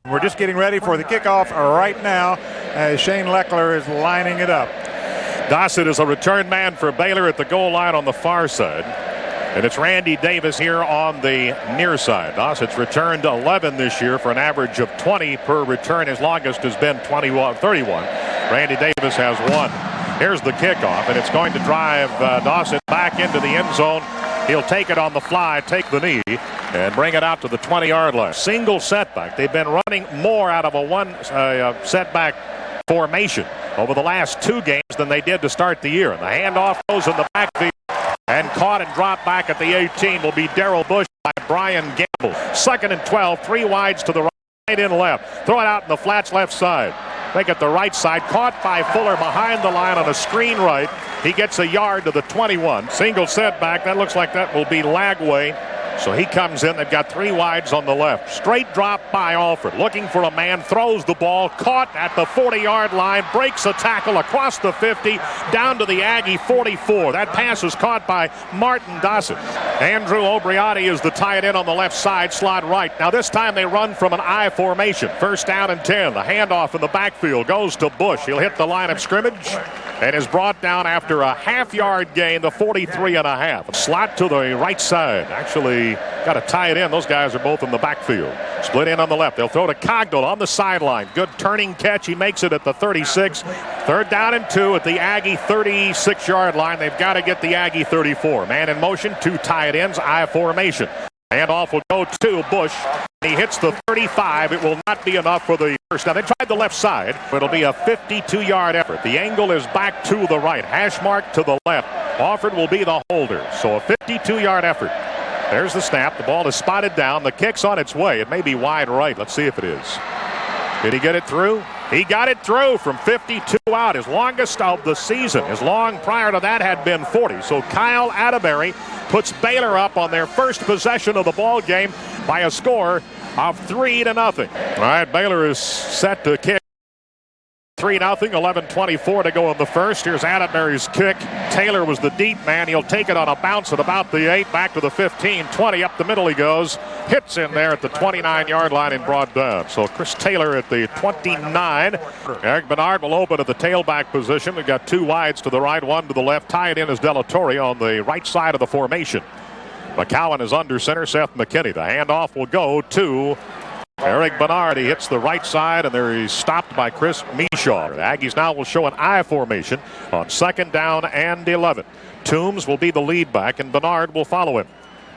We're just getting ready for the kickoff right now as Shane Leckler is lining it up. Dossett is a return man for Baylor at the goal line on the far side. And it's Randy Davis here on the near side. Dossett's returned 11 this year for an average of 20 per return. His longest has been 31. Randy Davis has one. Here's the kickoff, and it's going to drive Dossett back into the end zone. He'll take it on the fly, take the knee, and bring it out to the 20-yard line. Single setback. They've been running more out of a one setback formation over the last two games than they did to start the year. And the handoff goes in the backfield and caught and dropped back at the 18 will be Darrell Bush by Brian Gamble. 2nd and 12, 3 wides to the right and left. Throw it out in the flats left side. Make it the right side. Caught by Fuller behind the line on a screen right. He gets a yard to the 21. Single setback. That looks like that will be Lagway. So he comes in. They've got 3 wides on the left. Straight drop by Alford. Looking for a man. Throws the ball. Caught at the 40-yard line. Breaks a tackle across the 50. Down to the Aggie 44. That pass is caught by Martin Dossett. Andrew O'Briati is the tight end on the left side. Slot right. Now this time they run from an I formation. 1st down and 10. The handoff in the backfield goes to Bush. He'll hit the line of scrimmage and is brought down after a half-yard gain, the 43.5. Slot to the right side. Actually got to tie it in. Those guys are both in the backfield. Split in on the left. They'll throw to Cogdell on the sideline. Good turning catch. He makes it at the 36. 3rd down and 2 at the Aggie 36-yard line. They've got to get the Aggie 34. Man in motion, 2 tight ends, I formation. Handoff will go to Bush. He hits the 35. It will not be enough for the first down. They tried the left side. It'll be a 52-yard effort. The angle is back to the right. Hash mark to the left. Alford will be the holder. So a 52-yard effort. There's the snap. The ball is spotted down. The kick's on its way. It may be wide right. Let's see if it is. Did he get it through? He got it through from 52 out. His longest of the season. His long prior to that had been 40. So Kyle Atterbury puts Baylor up on their first possession of the ball game by a score of 3-0. All right, Baylor is set to kick. 3-0, 11:24 to go in the first. Here's Atterbury's kick. Taylor was the deep man. He'll take it on a bounce at about the 8, back to the 15, 20, up the middle he goes. Hits in there at the 29-yard line and brought down. So Chris Taylor at the 29. Eric Bernard will open at the tailback position. We've got 2 wides to the right, 1 to the left. Tied in is Delatorre on the right side of the formation. McCowan is under center. Seth McKinney. The handoff will go to Eric Bernard. He hits the right side, and there he's stopped by Chris Mishaw. The Aggies now will show an I formation on 2nd down and 11. Toombs will be the lead back, and Bernard will follow him.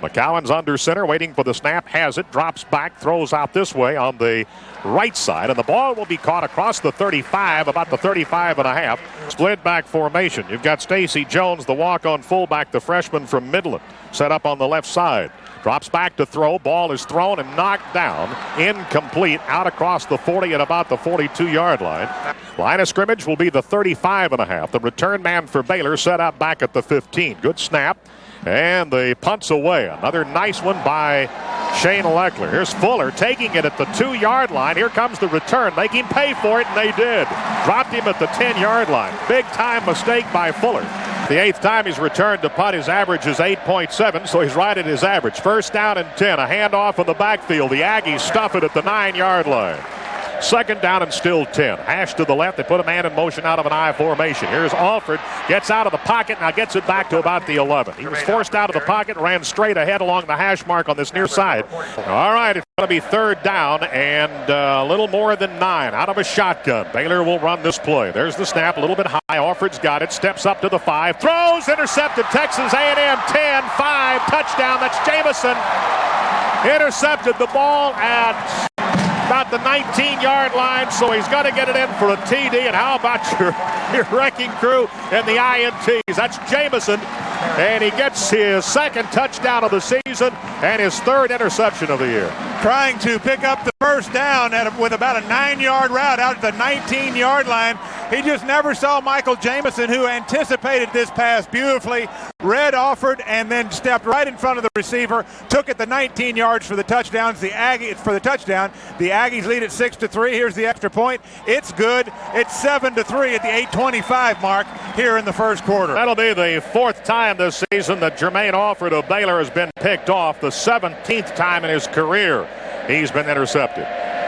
McCowan's under center, waiting for the snap, has it, drops back, throws out this way on the right side, and the ball will be caught across the 35, about the 35.5. Split back formation. You've got Stacey Jones, the walk-on fullback, the freshman from Midland, set up on the left side. Drops back to throw. Ball is thrown and knocked down. Incomplete. Out across the 40 at about the 42-yard line. Line of scrimmage will be the 35.5. The return man for Baylor set up back at the 15. Good snap. And the punt's away. Another nice one by Shane Leckler. Here's Fuller taking it at the 2-yard line. Here comes the return. Make him pay for it, and they did. Dropped him at the 10-yard line. Big-time mistake by Fuller. The 8th time he's returned to punt. His average is 8.7, so he's right at his average. 1st down and 10. A handoff in the backfield. The Aggies stuff it at the 9-yard line. 2nd down and still 10. Hash to the left. They put a man in motion out of an I formation. Here's Alford. Gets out of the pocket. Now gets it back to about the 11. He was forced out of the pocket. Ran straight ahead along the hash mark on this near side. All right. It's going to be 3rd down and a little more than 9. Out of a shotgun. Baylor will run this play. There's the snap. A little bit high. Alford's got it. Steps up to the 5. Throws. Intercepted. Texas A&M 10-5. Touchdown. That's Jamison. Intercepted the ball at about the 19-yard line, so he's got to get it in for a TD. And how about your wrecking crew and the INTs? That's Jamison, and he gets his 2nd touchdown of the season and his 3rd interception of the year. Trying to pick up the 1st down with about a 9-yard route out at the 19-yard line. He just never saw Michael Jamison, who anticipated this pass beautifully, read Alford, and then stepped right in front of the receiver, took it the 19 yards for the touchdowns. The Aggies lead at 6-3. Here's the extra point. It's good. It's 7-3 at the 8:25 mark here in the first quarter. That'll be the 4th time this season that Jermaine Alford of Baylor has been picked off. The 17th time in his career he's been intercepted.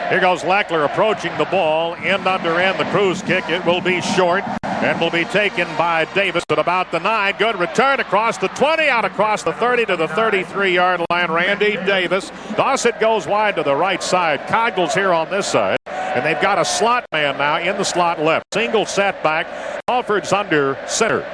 Here goes Leckler approaching the ball. End under end, the cruise kick. It will be short and will be taken by Davis at about the 9. Good return across the 20, out across the 30 to the 33-yard line. Randy Davis. Dossett goes wide to the right side. Coggles here on this side. And they've got a slot man now in the slot left. Single setback. Alford's under center.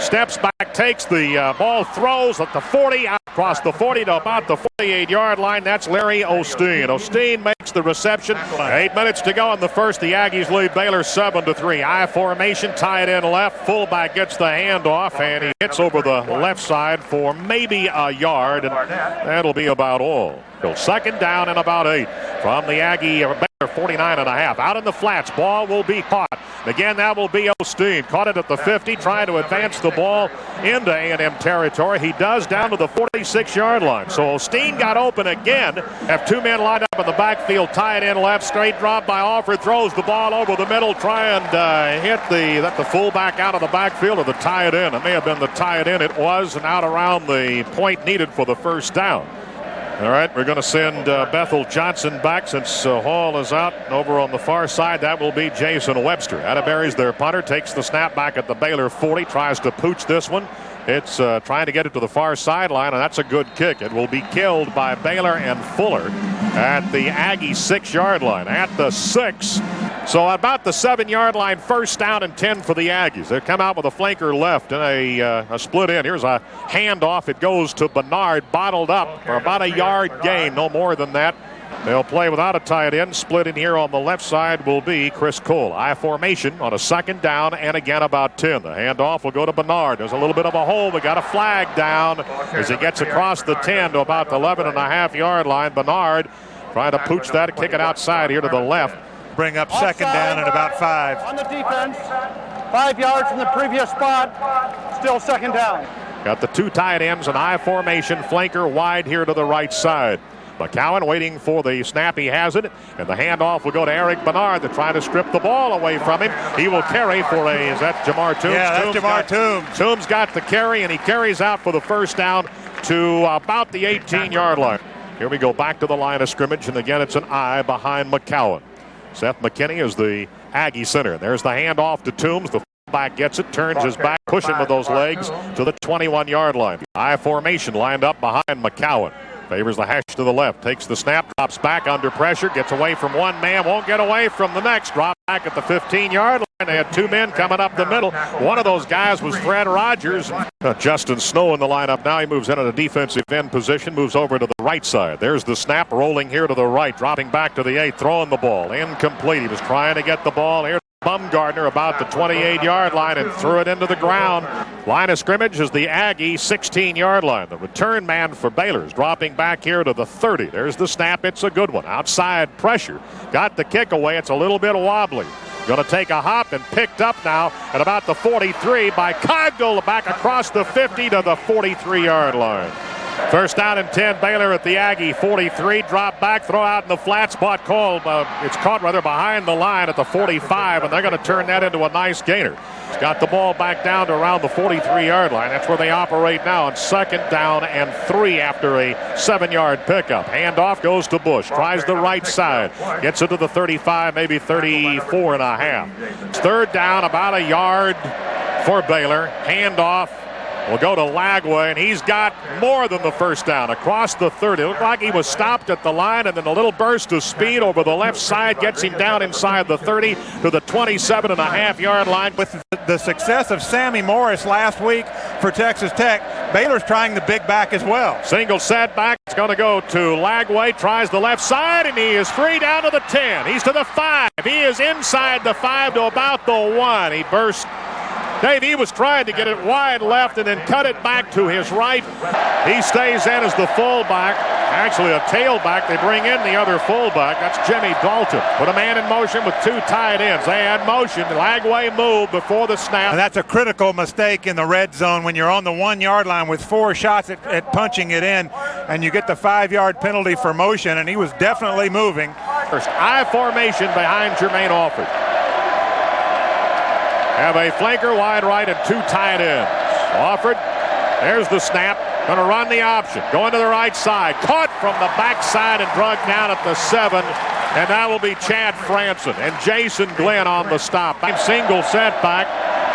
Steps back, takes the ball, throws at the 40, out across the 40 to about the 48-yard line. That's Larry Osteen. Osteen makes the reception. 8 minutes to go in the first. The Aggies lead Baylor 7-3. I formation, tied in left. Fullback gets the handoff, and he hits over the left side for maybe a yard, and that'll be about all. So second down and about 8 from the Aggie Baylor 49.5. Out in the flats, ball will be caught. Again, that will be Osteen. Caught it at the 50, trying to advance the ball into A&M territory. He does down to the 46-yard line. So Osteen got open again. Have 2 men lined up in the backfield, tied in left, straight drop by Alford, throws the ball over the middle, try and hit the fullback out of the backfield or the tight end. It may have been the tight end. It was, and out around the point needed for the first down. All right, we're going to send Bethel Johnson back since Hall is out. Over on the far side, that will be Jason Webster. Atterbury's their punter, takes the snap back at the Baylor 40, tries to pooch this one. It's trying to get it to the far sideline, and that's a good kick. It will be killed by Baylor and Fuller at the Aggie 6-yard line. At the 6. So about the 7-yard line, first down and 10 for the Aggies. They come out with a flanker left and a split in. Here's a handoff. It goes to Bernard, bottled up for about a yard gain, no more than that. They'll play without a tight end. Split in here on the left side will be Chris Cole. I formation on a second down and again about 10. The handoff will go to Bernard. There's a little bit of a hole. We got a flag down as he gets across the 10 to about the 11.5-yard line. Bernard trying to pooch that, kick it outside here to the left. Bring up second down and about 5. On the defense, 5 yards from the previous spot, still second down. Got the 2 tight ends, an I formation, flanker wide here to the right side. McCowan waiting for the snap. He has it, and the handoff will go to Eric Bernard to try to strip the ball away from him. He will carry for a, is that Jamar Toombs? Yeah, that's Jamar Toombs. Toombs got the carry, and he carries out for the first down to about the 18-yard line. Here we go back to the line of scrimmage, and again it's an I behind McCowan. Seth McKinney is the Aggie center. There's the handoff to Toombs. The fullback gets it, turns his back, pushing with those legs to the 21-yard line. I formation lined up behind McCowan. Favors the hash to the left, takes the snap, drops back under pressure, gets away from one man, won't get away from the next. Drop back at the 15-yard line. They had 2 men coming up the middle. One of those guys was Fred Rogers. Justin Snow in the lineup now. He moves into the defensive end position, moves over to the right side. There's the snap, rolling here to the right, dropping back to the 8, throwing the ball. Incomplete. He was trying to get the ball here. Bumgardner about the 28-yard line and threw it into the ground. Line of scrimmage is the Aggie 16-yard line. The return man for Baylor is dropping back here to the 30. There's the snap. It's a good one. Outside pressure. Got the kick away. It's a little bit wobbly. Going to take a hop and picked up now at about the 43 by Cogdell back across the 50 to the 43-yard line. First down and 10, Baylor at the Aggie 43. Drop back, throw out in the flat spot. It's caught rather behind the line at the 45, and they're going to turn that into a nice gainer. He's got the ball back down to around the 43-yard line. That's where they operate now on second down and 3 after a 7-yard pickup. Handoff goes to Bush. Tries the right side. Gets it to the 35, maybe 34 and a half. It's third down, about a yard for Baylor. Handoff will go to Lagway, and he's got more than the first down across the 30. It looked like he was stopped at the line, and then a little burst of speed over the left side gets him down inside the 30 to the 27.5-yard line. With the success of Sammy Morris last week for Texas Tech, Baylor's trying the big back as well. Single setback. It's going to go to Lagway. Tries the left side, and he is free down to the 10. He's to the 5. He is inside the 5 to about the 1. He burst. Dave, he was trying to get it wide left and then cut it back to his right. He stays in as the fullback. Actually, a tailback. They bring in the other fullback. That's Jimmy Dalton. Put a man in motion with 2 tight ends. They had motion. Lagway moved before the snap. And that's a critical mistake in the red zone when you're on the 1-yard line with 4 shots at punching it in, and you get the 5-yard penalty for motion, and he was definitely moving. First I formation behind Jermaine Alford. Have a flanker wide right and 2 tight ends. Alford, there's the snap. Going to run the option. Going to the right side. Caught from the backside and dragged down at the 7. And that will be Chad Franson and Jason Glenn on the stop. Single setback.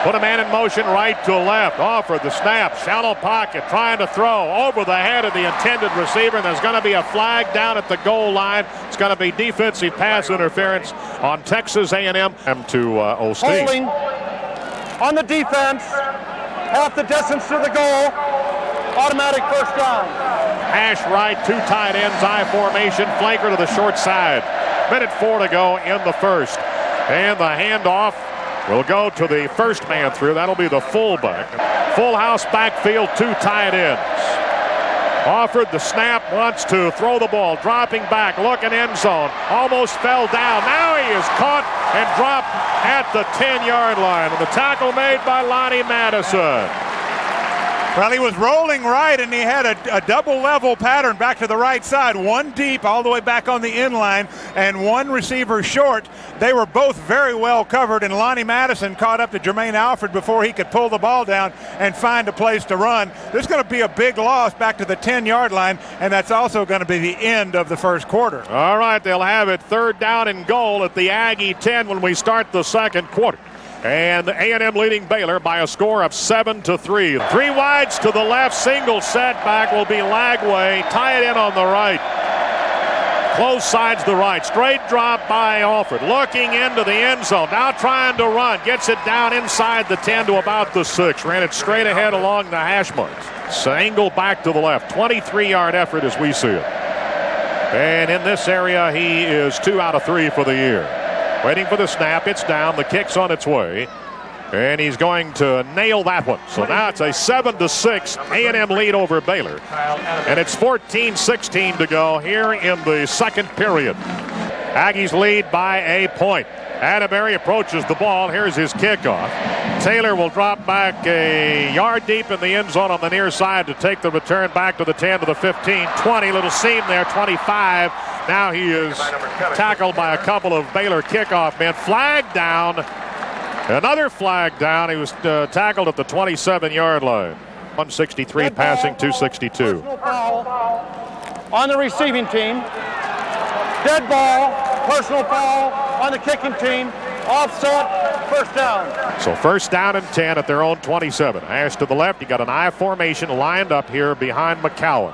Put a man in motion right to left. Offered the snap. Shallow pocket. Trying to throw over the head of the intended receiver. And there's going to be a flag down at the goal line. It's going to be defensive pass interference on Texas A&M to Osteen. Holding on the defense. Half the distance to the goal. Automatic first down. Hash right, 2 tight ends, I formation, flanker to the short side. Minute 4 to go in the first. And the handoff will go to the first man through. That'll be the fullback. Full house backfield, 2 tight ends. Offered the snap, wants to throw the ball, dropping back, looking end zone. Almost fell down. Now he is caught and dropped at the 10-yard line. And the tackle made by Lonnie Madison. Well, he was rolling right, and he had a double-level pattern back to the right side. 1 deep all the way back on the end line, and 1 receiver short. They were both very well covered, and Lonnie Madison caught up to Jermaine Alfred before he could pull the ball down and find a place to run. There's going to be a big loss back to the 10-yard line, and that's also going to be the end of the first quarter. All right, they'll have it 3rd down and goal at the Aggie 10 when we start the second quarter. And A&M leading Baylor by a score of 7-3. 3 wides to the left. Single setback will be Lagway. Tie it in on the right. Close sides the right. Straight drop by Alford. Looking into the end zone. Now trying to run. Gets it down inside the 10 to about the 6. Ran it straight ahead along the hash marks. Single back to the left. 23-yard effort as we see it. And in this area, he is 2 out of 3 for the year. Waiting for the snap. It's down. The kick's on its way. And he's going to nail that one. So now it's a 7-6 A&M lead over Baylor. And it's 14-16 to go here in the second period. Aggies lead by a point. Atterbury approaches the ball. Here's his kickoff. Taylor will drop back a yard deep in the end zone on the near side to take the return back to the 10 to the 15. 20. Little seam there. 25. Now he is tackled by a couple of Baylor kickoff men. Flag down. Another flag down. He was tackled at the 27-yard line. 163 passing, 262. Foul on the receiving team. Dead ball. Personal foul on the kicking team. Offset. First down. So first down and 10 at their own 27. Hash to the left. You got an I formation lined up here behind McCowan.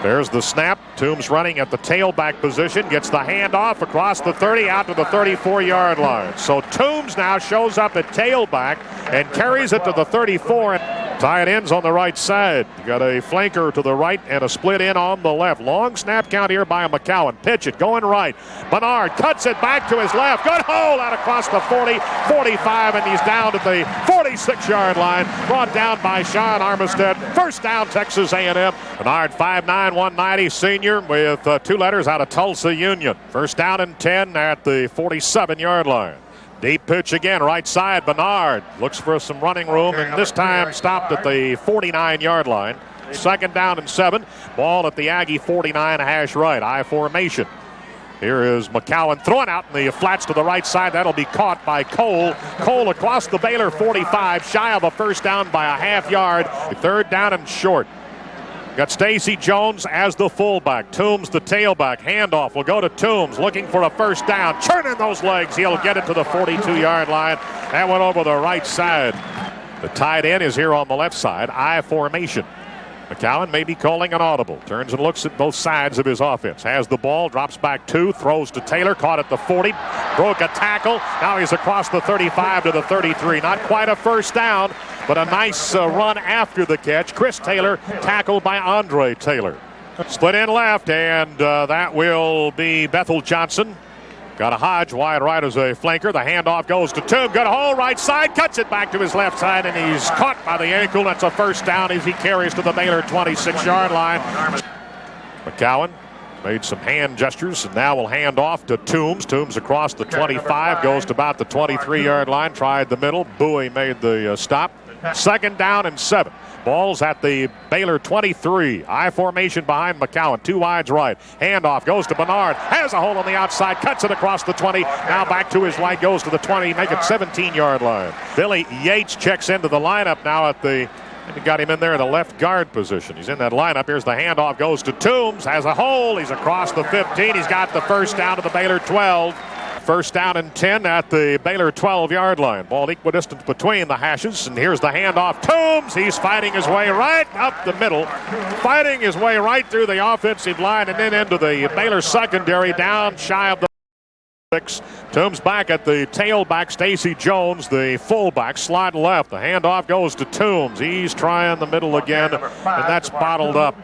There's the snap. Toombs running at the tailback position. Gets the handoff across the 30 out to the 34-yard line. So Toombs now shows up at tailback and carries it to the 34. Tight ends on the right side. You got a flanker to the right and a split in on the left. Long snap count here by McCowan. Pitch it going right. Bernard cuts it back to his left. Good hole out across the 40, 45, and he's down at the 46-yard line. Brought down by Sean Armistead. First down, Texas A&M. Bernard 5'9", 190 senior with 2 letters out of Tulsa Union. First down and 10 at the 47-yard line. Deep pitch again, right side. Bernard looks for some running room, and this time stopped at the 49-yard line. Second down and 7. Ball at the Aggie 49 hash right. I formation. Here is McCowan throwing out in the flats to the right side. That'll be caught by Cole. Cole across the Baylor 45, shy of a first down by a half yard. Third down and short. Got Stacy Jones as the fullback. Toombs the tailback. Handoff will go to Toombs looking for a first down. Churning those legs. He'll get it to the 42-yard line. That went over the right side. The tight end is here on the left side. I formation. McCowan may be calling an audible. Turns and looks at both sides of his offense. Has the ball, drops back 2, throws to Taylor, caught at the 40, broke a tackle. Now he's across the 35 to the 33. Not quite a first down, but a nice run after the catch. Chris Taylor tackled by Andre Taylor. Split in left, and that will be Bethel Johnson. Got a Hodge wide right as a flanker. The handoff goes to Toombs. Got a hole right side. Cuts it back to his left side, and he's caught by the ankle. That's a first down as he carries to the Baylor 26-yard line. McCowan made some hand gestures, and now will hand off to Toombs. Toombs across the 25, goes to about the 23-yard line. Tried the middle. Bowie made the stop. Second down and 7. Ball's at the Baylor 23. I formation behind McCowan. 2 wides right. Handoff goes to Bernard. Has a hole on the outside. Cuts it across the 20. Now back to his right. Goes to the 20. Make it 17-yard line. Billy Yates checks into the lineup now at the And he got him in there in the left guard position. He's in that lineup. Here's the handoff. Goes to Toombs. Has a hole. He's across the 15. He's got the first down to the Baylor 12. First down and 10 at the Baylor 12-yard line. Ball equidistant between the hashes. And here's the handoff. Toombs. He's fighting his way right up the middle. Fighting his way right through the offensive line and then into the Baylor secondary down shy of the 6. Toombs back at the tailback. Stacy Jones, the fullback, slot left. The handoff goes to Toombs. He's trying the middle again, and that's bottled up.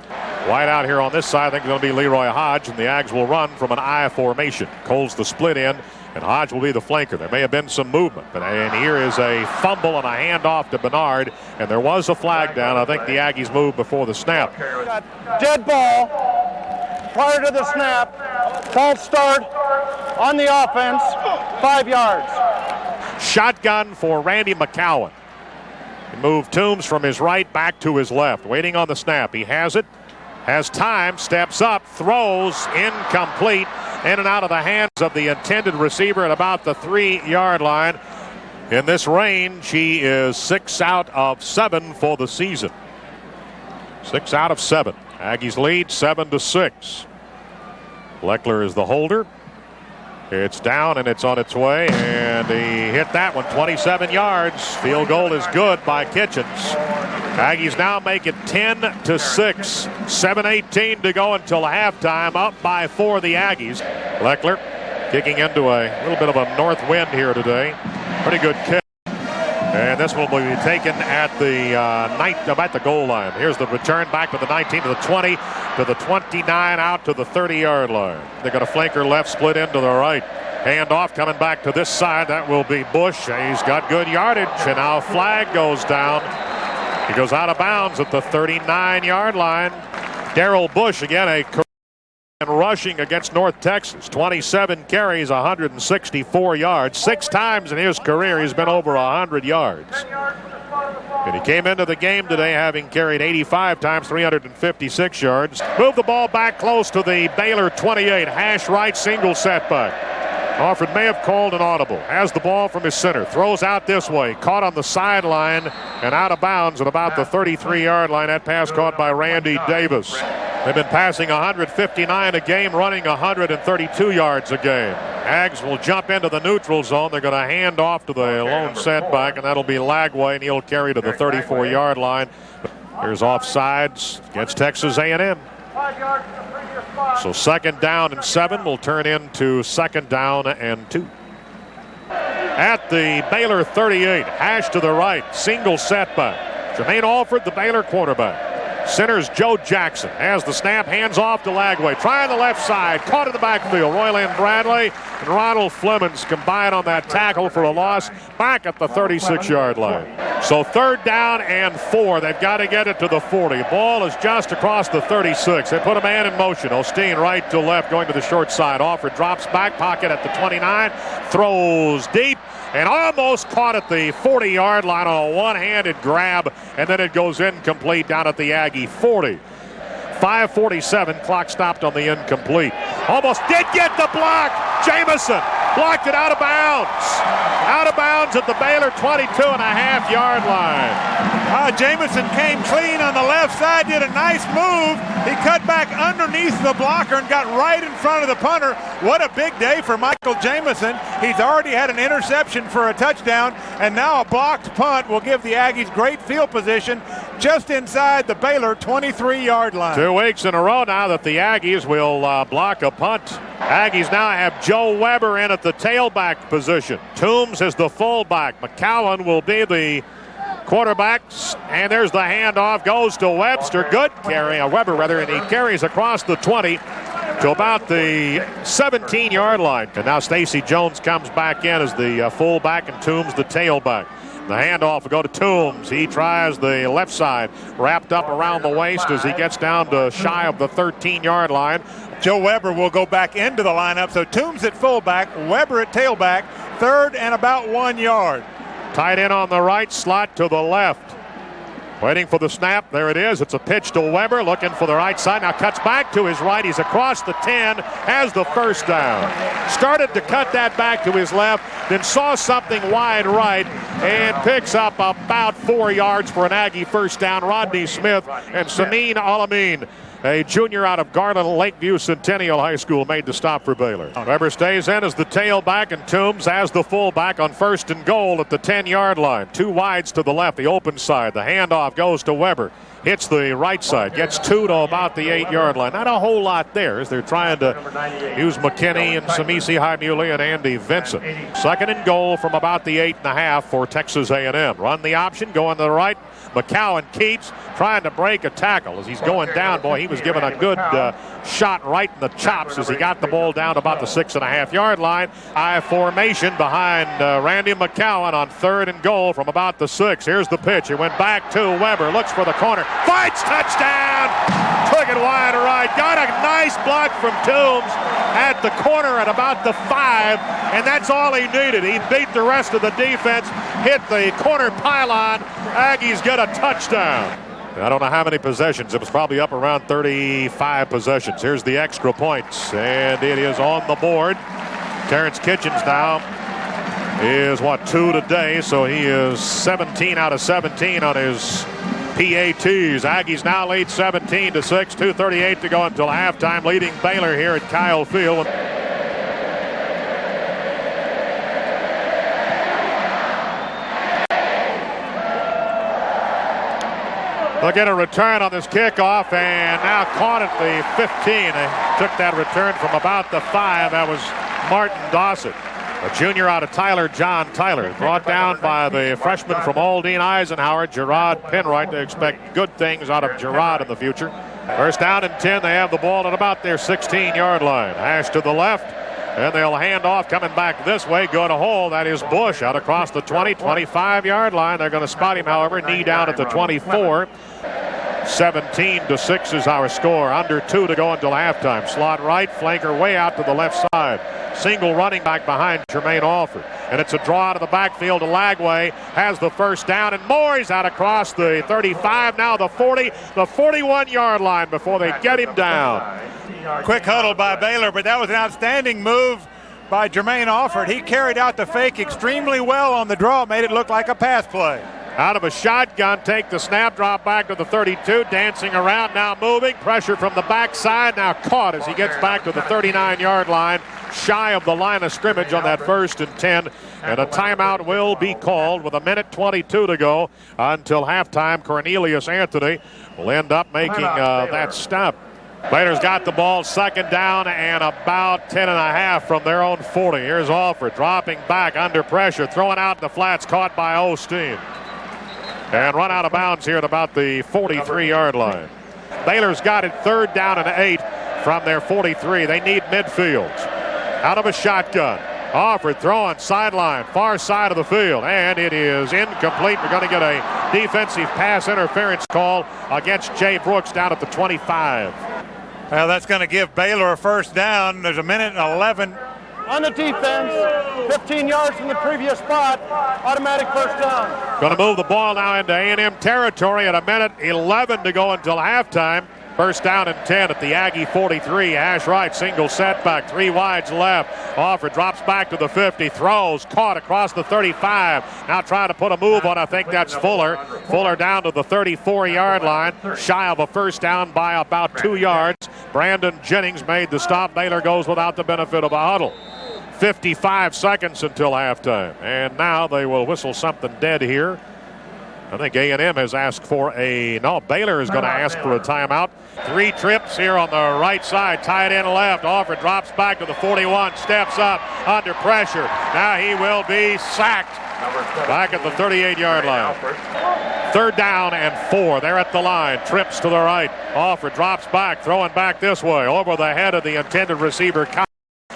Wide out here on this side, I think it's going to be Leroy Hodge, and the Ags will run from an I formation. Cole's the split end, and Hodge will be the flanker. There may have been some movement, and here is a fumble and a handoff to Bernard, and there was a flag down. I think the Aggies moved before the snap. Dead ball prior to the snap. False start on the offense, 5 yards. Shotgun for Randy McCowan. He moved Toombs from his right back to his left, waiting on the snap. He has it, has time, steps up, throws, incomplete, in and out of the hands of the intended receiver at about the 3-yard line. In this range, he is 6 out of 7 for the season. 6 out of 7. Aggies lead 7-6. Leckler is the holder. It's down and it's on its way, and he hit that one 27 yards. Field goal is good by Kitchens. Aggies now make it 10-6. 7:18 to go until halftime. Up by 4 the Aggies. Leckler kicking into a little bit of a north wind here today. Pretty good kick. And this will be taken at the goal line. Here's the return back to the 19, to the 20, to the 29, out to the 30-yard line. They're going to flanker left, split into the right. Handoff coming back to this side. That will be Bush. He's got good yardage, and now flag goes down. He goes out of bounds at the 39-yard line. Darrell Bush, again, a career and rushing against North Texas. 27 carries, 164 yards. 6 times in his career he's been over 100 yards. And he came into the game today having carried 85 times, 356 yards. Move the ball back close to the Baylor 28. Hash right, single setback. Alford may have called an audible. Has the ball from his center. Throws out this way. Caught on the sideline and out of bounds at about the 33-yard line. That pass caught by Randy Davis. They've been passing 159 a game, running 132 yards a game. Ags will jump into the neutral zone. They're going to hand off to the lone setback, and that'll be Lagway, and he'll carry to the 34-yard line. Here's offsides against Texas A&M. So 2nd down and 7 will turn into 2nd down and 2. At the Baylor 38, hash to the right, single setback. Jermaine Alford, the Baylor quarterback. Center's Joe Jackson has the snap, hands off to Lagway. Trying the left side, caught in the backfield. Royland Bradley and Ronald Flemons combine on that tackle for a loss back at the 36-yard line. So 3rd down and 4. They've got to get it to the 40. Ball is just across the 36. They put a man in motion. Osteen right to left going to the short side. Alford drops back pocket at the 29. Throws deep. And almost caught at the 40-yard line on a one-handed grab, and then it goes incomplete down at the Aggie 40. 5:47, clock stopped on the incomplete. Almost did get the block. Jamison blocked it out of bounds. Out of bounds at the Baylor 22.5-yard line. Jamison came clean on the left side, did a nice move. He cut back underneath the blocker and got right in front of the punter. What a big day for Michael Jamison. He's already had an interception for a touchdown, and now a blocked punt will give the Aggies great field position just inside the Baylor 23-yard line. 2 weeks in a row now that the Aggies will block a punt. Aggies now have Joe Weber in at the tailback position. Toombs is the fullback. McCowan will be the quarterback, and there's the handoff, goes to Webster. Good carry, Weber rather, and he carries across the 20 to about the 17-yard line. And now Stacy Jones comes back in as the fullback and Toombs the tailback. The handoff will go to Toombs. He tries the left side, wrapped up around the waist as he gets down to shy of the 13-yard line. Joe Weber will go back into the lineup. So Toombs at fullback, Weber at tailback, 3rd and about 1 yard. Tight end on the right, slot to the left. Waiting for the snap. There it is. It's a pitch to Weber, looking for the right side. Now cuts back to his right. He's across the 10, has the first down. Started to cut that back to his left, then saw something wide right. and picks up about 4 yards for an Aggie first down. Rodney Smith and Sameen Alameen, a junior out of Garland Lakeview Centennial High School, made the stop for Baylor. Weber stays in as the tailback, and Toombs as the fullback on 1st and goal at the 10-yard line. 2 wides to the left, the open side. The handoff goes to Weber. Hits the right side, gets 2 to about the 8-yard line. Not a whole lot there as they're trying to use McKinney and Samisi Haimuli and Andy Vincent. 2nd and goal from about the 8.5 for Texas A&M. Run the option, going to the right. McCowan keeps trying to break a tackle as he's going down. Boy, he was given a good shot right in the chops as he got the ball down about the 6.5-yard line. I formation behind Randy McCowan on 3rd and goal from about the 6. Here's the pitch. It went back to Weber. Looks for the corner. Fights, touchdown! Took it wide right. Got a nice block from Toombs at the corner at about the 5, and that's all he needed. He beat the rest of the defense, hit the corner pylon. Aggies get a touchdown. I don't know how many possessions. It was probably up around 35 possessions. Here's the extra points, and it is on the board. Terrence Kitchens now is, 2 today, so he is 17 out of 17 on his PATs. Aggies now lead 17-6, 2:38 to go until halftime, leading Baylor here at Kyle Field. They'll get a return on this kickoff, and now caught at the 15. They took that return from about the 5. That was Martin Dossett, a junior out of Tyler, John Tyler, brought down by the freshman from Aldine Eisenhower, Gerard Penroy. They expect good things out of Gerard in the future. First down and 10. They have the ball at about their 16-yard line. Hash to the left, and they'll hand off. Coming back this way, go to hole. That is Bush out across the 20, 25-yard line. They're going to spot him, however, knee down at the 24. 17-6 is our score. Under 2 to go until halftime. Slot right, flanker way out to the left side. Single running back behind Jermaine Alford. And it's a draw out of the backfield to Lagway. Has the first down, and Moore's out across the 35, now the 40, the 41-yard line before they get him down. Quick huddle by Baylor, but that was an outstanding move by Jermaine Alford. He carried out the fake extremely well on the draw, made it look like a pass play. Out of a shotgun, take the snap, drop back to the 32, dancing around, now moving, pressure from the backside, now caught as he gets back to the 39-yard line, shy of the line of scrimmage on that 1st and 10, and a timeout will be called with 1:22 to go until halftime. Cornelius Anthony will end up making that stop. Baylor's got the ball, 2nd down and about 10.5 from their own 40. Here's Alford dropping back under pressure, throwing out in the flats, caught by Osteen. And run out of bounds here at about the 43-yard line. Baylor's got it 3rd down and 8 from their 43. They need midfield. Out of a shotgun. Alford throwing sideline, far side of the field, and it is incomplete. We're going to get a defensive pass interference call against Jay Brooks down at the 25. Well, that's going to give Baylor a first down. There's 1:11. On the defense, 15 yards from the previous spot, automatic first down. Going to move the ball now into A&M territory at 1:11 to go until halftime. First down and 10 at the Aggie 43. Hash right, single setback, 3 wides left. Alford drops back to the 50, throws, caught across the 35. Now trying to put a move on, I think that's Fuller. Fuller down to the 34-yard line, shy of a first down by about 2 yards. Brandon Jennings made the stop. Baylor goes without the benefit of a huddle. 55 seconds until halftime. And now they will whistle something dead here. I think A&M has asked for Baylor is going to ask for a timeout. 3 trips here on the right side, tight end left. Alford drops back to the 41, steps up under pressure. Now he will be sacked back at the 38-yard line. 3rd down and 4. They're at the line. Trips to the right. Alford drops back, throwing back this way over the head of the intended receiver,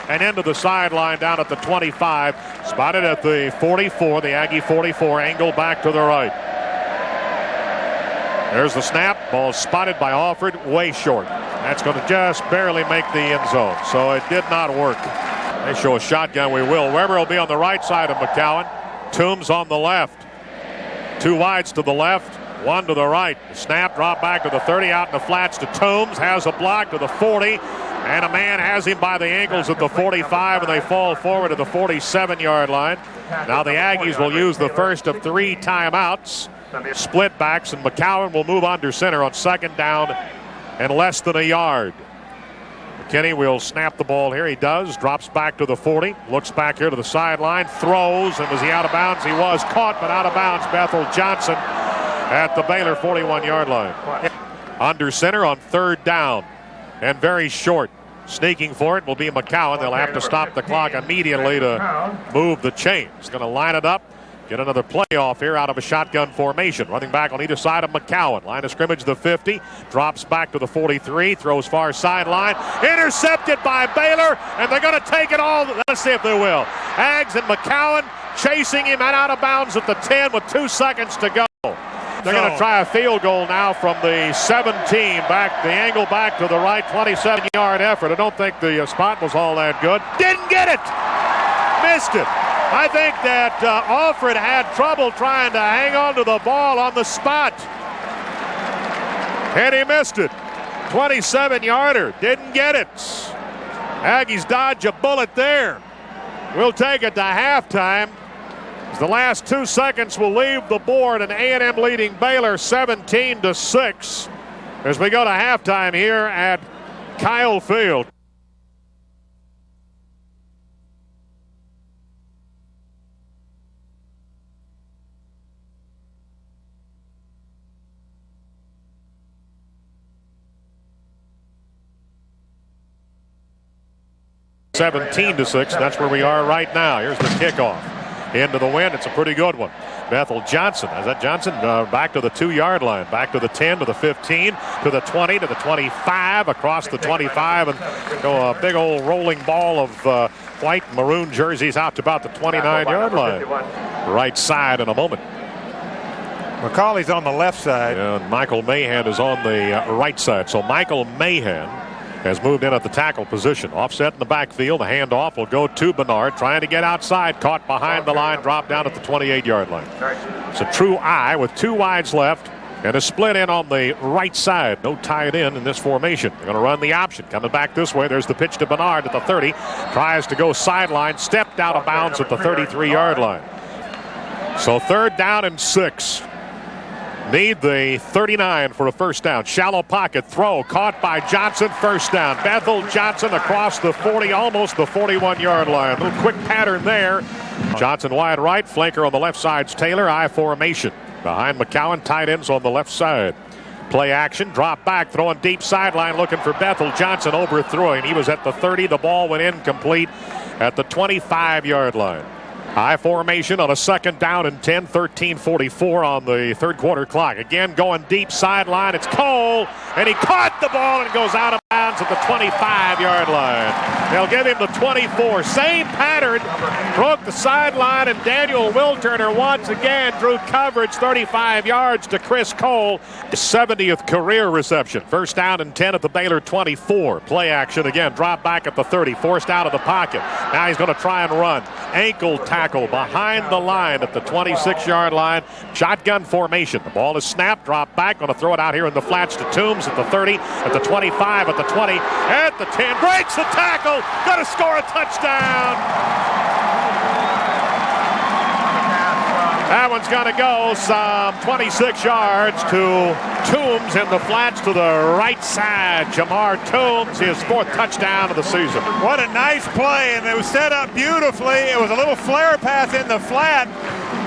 and into the sideline down at the 25. Spotted at the 44, the Aggie 44, angle back to the right. There's the snap. Ball spotted by Alford, way short. That's going to just barely make the end zone, so it did not work. They show a shotgun. We will. Weber will be on the right side of McCowan. Toombs on the left. 2 wides to the left, 1 to the right. The snap, drop back to the 30, out in the flats to Toombs. Has a block to the 40. And a man has him by the ankles at the 45, and they fall forward at the 47-yard line. Now the Aggies will use the first of 3 timeouts. Split backs, and McCowan will move under center on second down and less than a yard. McKinney will snap the ball here. He does. Drops back to the 40. Looks back here to the sideline. Throws. And was he out of bounds? He was caught, but out of bounds. Bethel Johnson at the Baylor 41-yard line. Under center on third down. And very short. Sneaking for it will be McCowan. They'll have to stop the clock immediately to move the chains. Going to line it up. Get another playoff here out of a shotgun formation. Running back on either side of McCowan. Line of scrimmage the 50. Drops back to the 43. Throws far sideline. Intercepted by Baylor. And they're going to take it all. Let's see if they will. Aggs and McCowan chasing him and out of bounds at the 10 with 2 seconds to go. They're going to try a field goal now from the 17. Back the angle back to the right. 27-yard effort. I don't think the spot was all that good. Didn't get it. Missed it. I think that Alfred had trouble trying to hang on to the ball on the spot. And he missed it. 27-yarder. Didn't get it. Aggies dodge a bullet there. We'll take it to halftime. The last 2 seconds will leave the board, and A&M leading Baylor 17-6 as we go to halftime here at Kyle Field. (17-6). That's where we are right now. Here's the kickoff. Into the wind. It's a pretty good one. Bethel Johnson. Is that Johnson? Back to the 2-yard line. Back to the 10, to the 15, to the 20, to the 25, across the 25, and go a big old rolling ball of white maroon jerseys out to about the 29-yard line. Right side in a moment. McCauley's on the left side. And Michael Mahan is on the right side. So Michael Mahan has moved in at the tackle position. Offset in the backfield. The handoff will go to Bernard. Trying to get outside. Caught behind the line. Dropped down at the 28-yard line. It's a true I with 2 wides left. And a split in on the right side. No tied in this formation. They're going to run the option. Coming back this way. There's the pitch to Bernard at the 30. Tries to go sideline. Stepped out of bounds at the 33-yard line. So 3rd down and 6. Need the 39 for a first down. Shallow pocket throw caught by Johnson. First down. Bethel Johnson across the 40, almost the 41-yard line. A little quick pattern there. Johnson wide right. Flanker on the left side's Taylor. I formation. Behind McCowan. Tight ends on the left side. Play action. Drop back. Throwing deep sideline. Looking for Bethel Johnson. Overthrew him. He was at the 30. The ball went incomplete at the 25-yard line. High formation on a 2nd down and 10, 13:44 on the 3rd quarter clock. Again, going deep sideline. It's Cole, and he caught the ball and goes out of bounds at the 25-yard line. They'll give him the 24. Same pattern. Broke the sideline, and Daniel Wilturner once again drew coverage 35 yards to Chris Cole. 70th career reception. First down and 10 at the Baylor 24. Play action again. Drop back at the 30. Forced out of the pocket. Now he's going to try and run. Ankle tackle behind the line at the 26-yard line. Shotgun formation. The ball is snapped. Drop back. Going to throw it out here in the flats to Toombs at the 30, at the 25, at the 20, at the 10. Breaks the tackle. Going to score a touchdown. That one's going to go some 26 yards to Toombs in the flats to the right side. Jamar Toombs, his 4th touchdown of the season. What a nice play, and it was set up beautifully. It was a little flare pass in the flat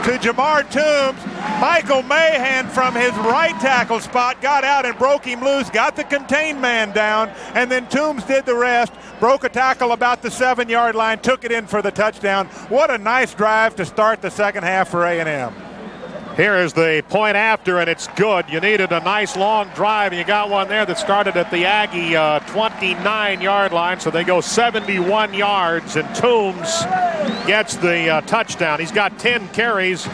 to Jamar Toombs. Michael Mahan from his right tackle spot got out and broke him loose, got the contained man down, and then Toombs did the rest. Broke a tackle about the 7-yard line, took it in for the touchdown. What a nice drive to start the second half for A&M. Here is the point after, and it's good. You needed a nice long drive, and you got one there that started at the Aggie 29-yard line, so they go 71 yards, and Toombs gets the touchdown. He's got 10 carries,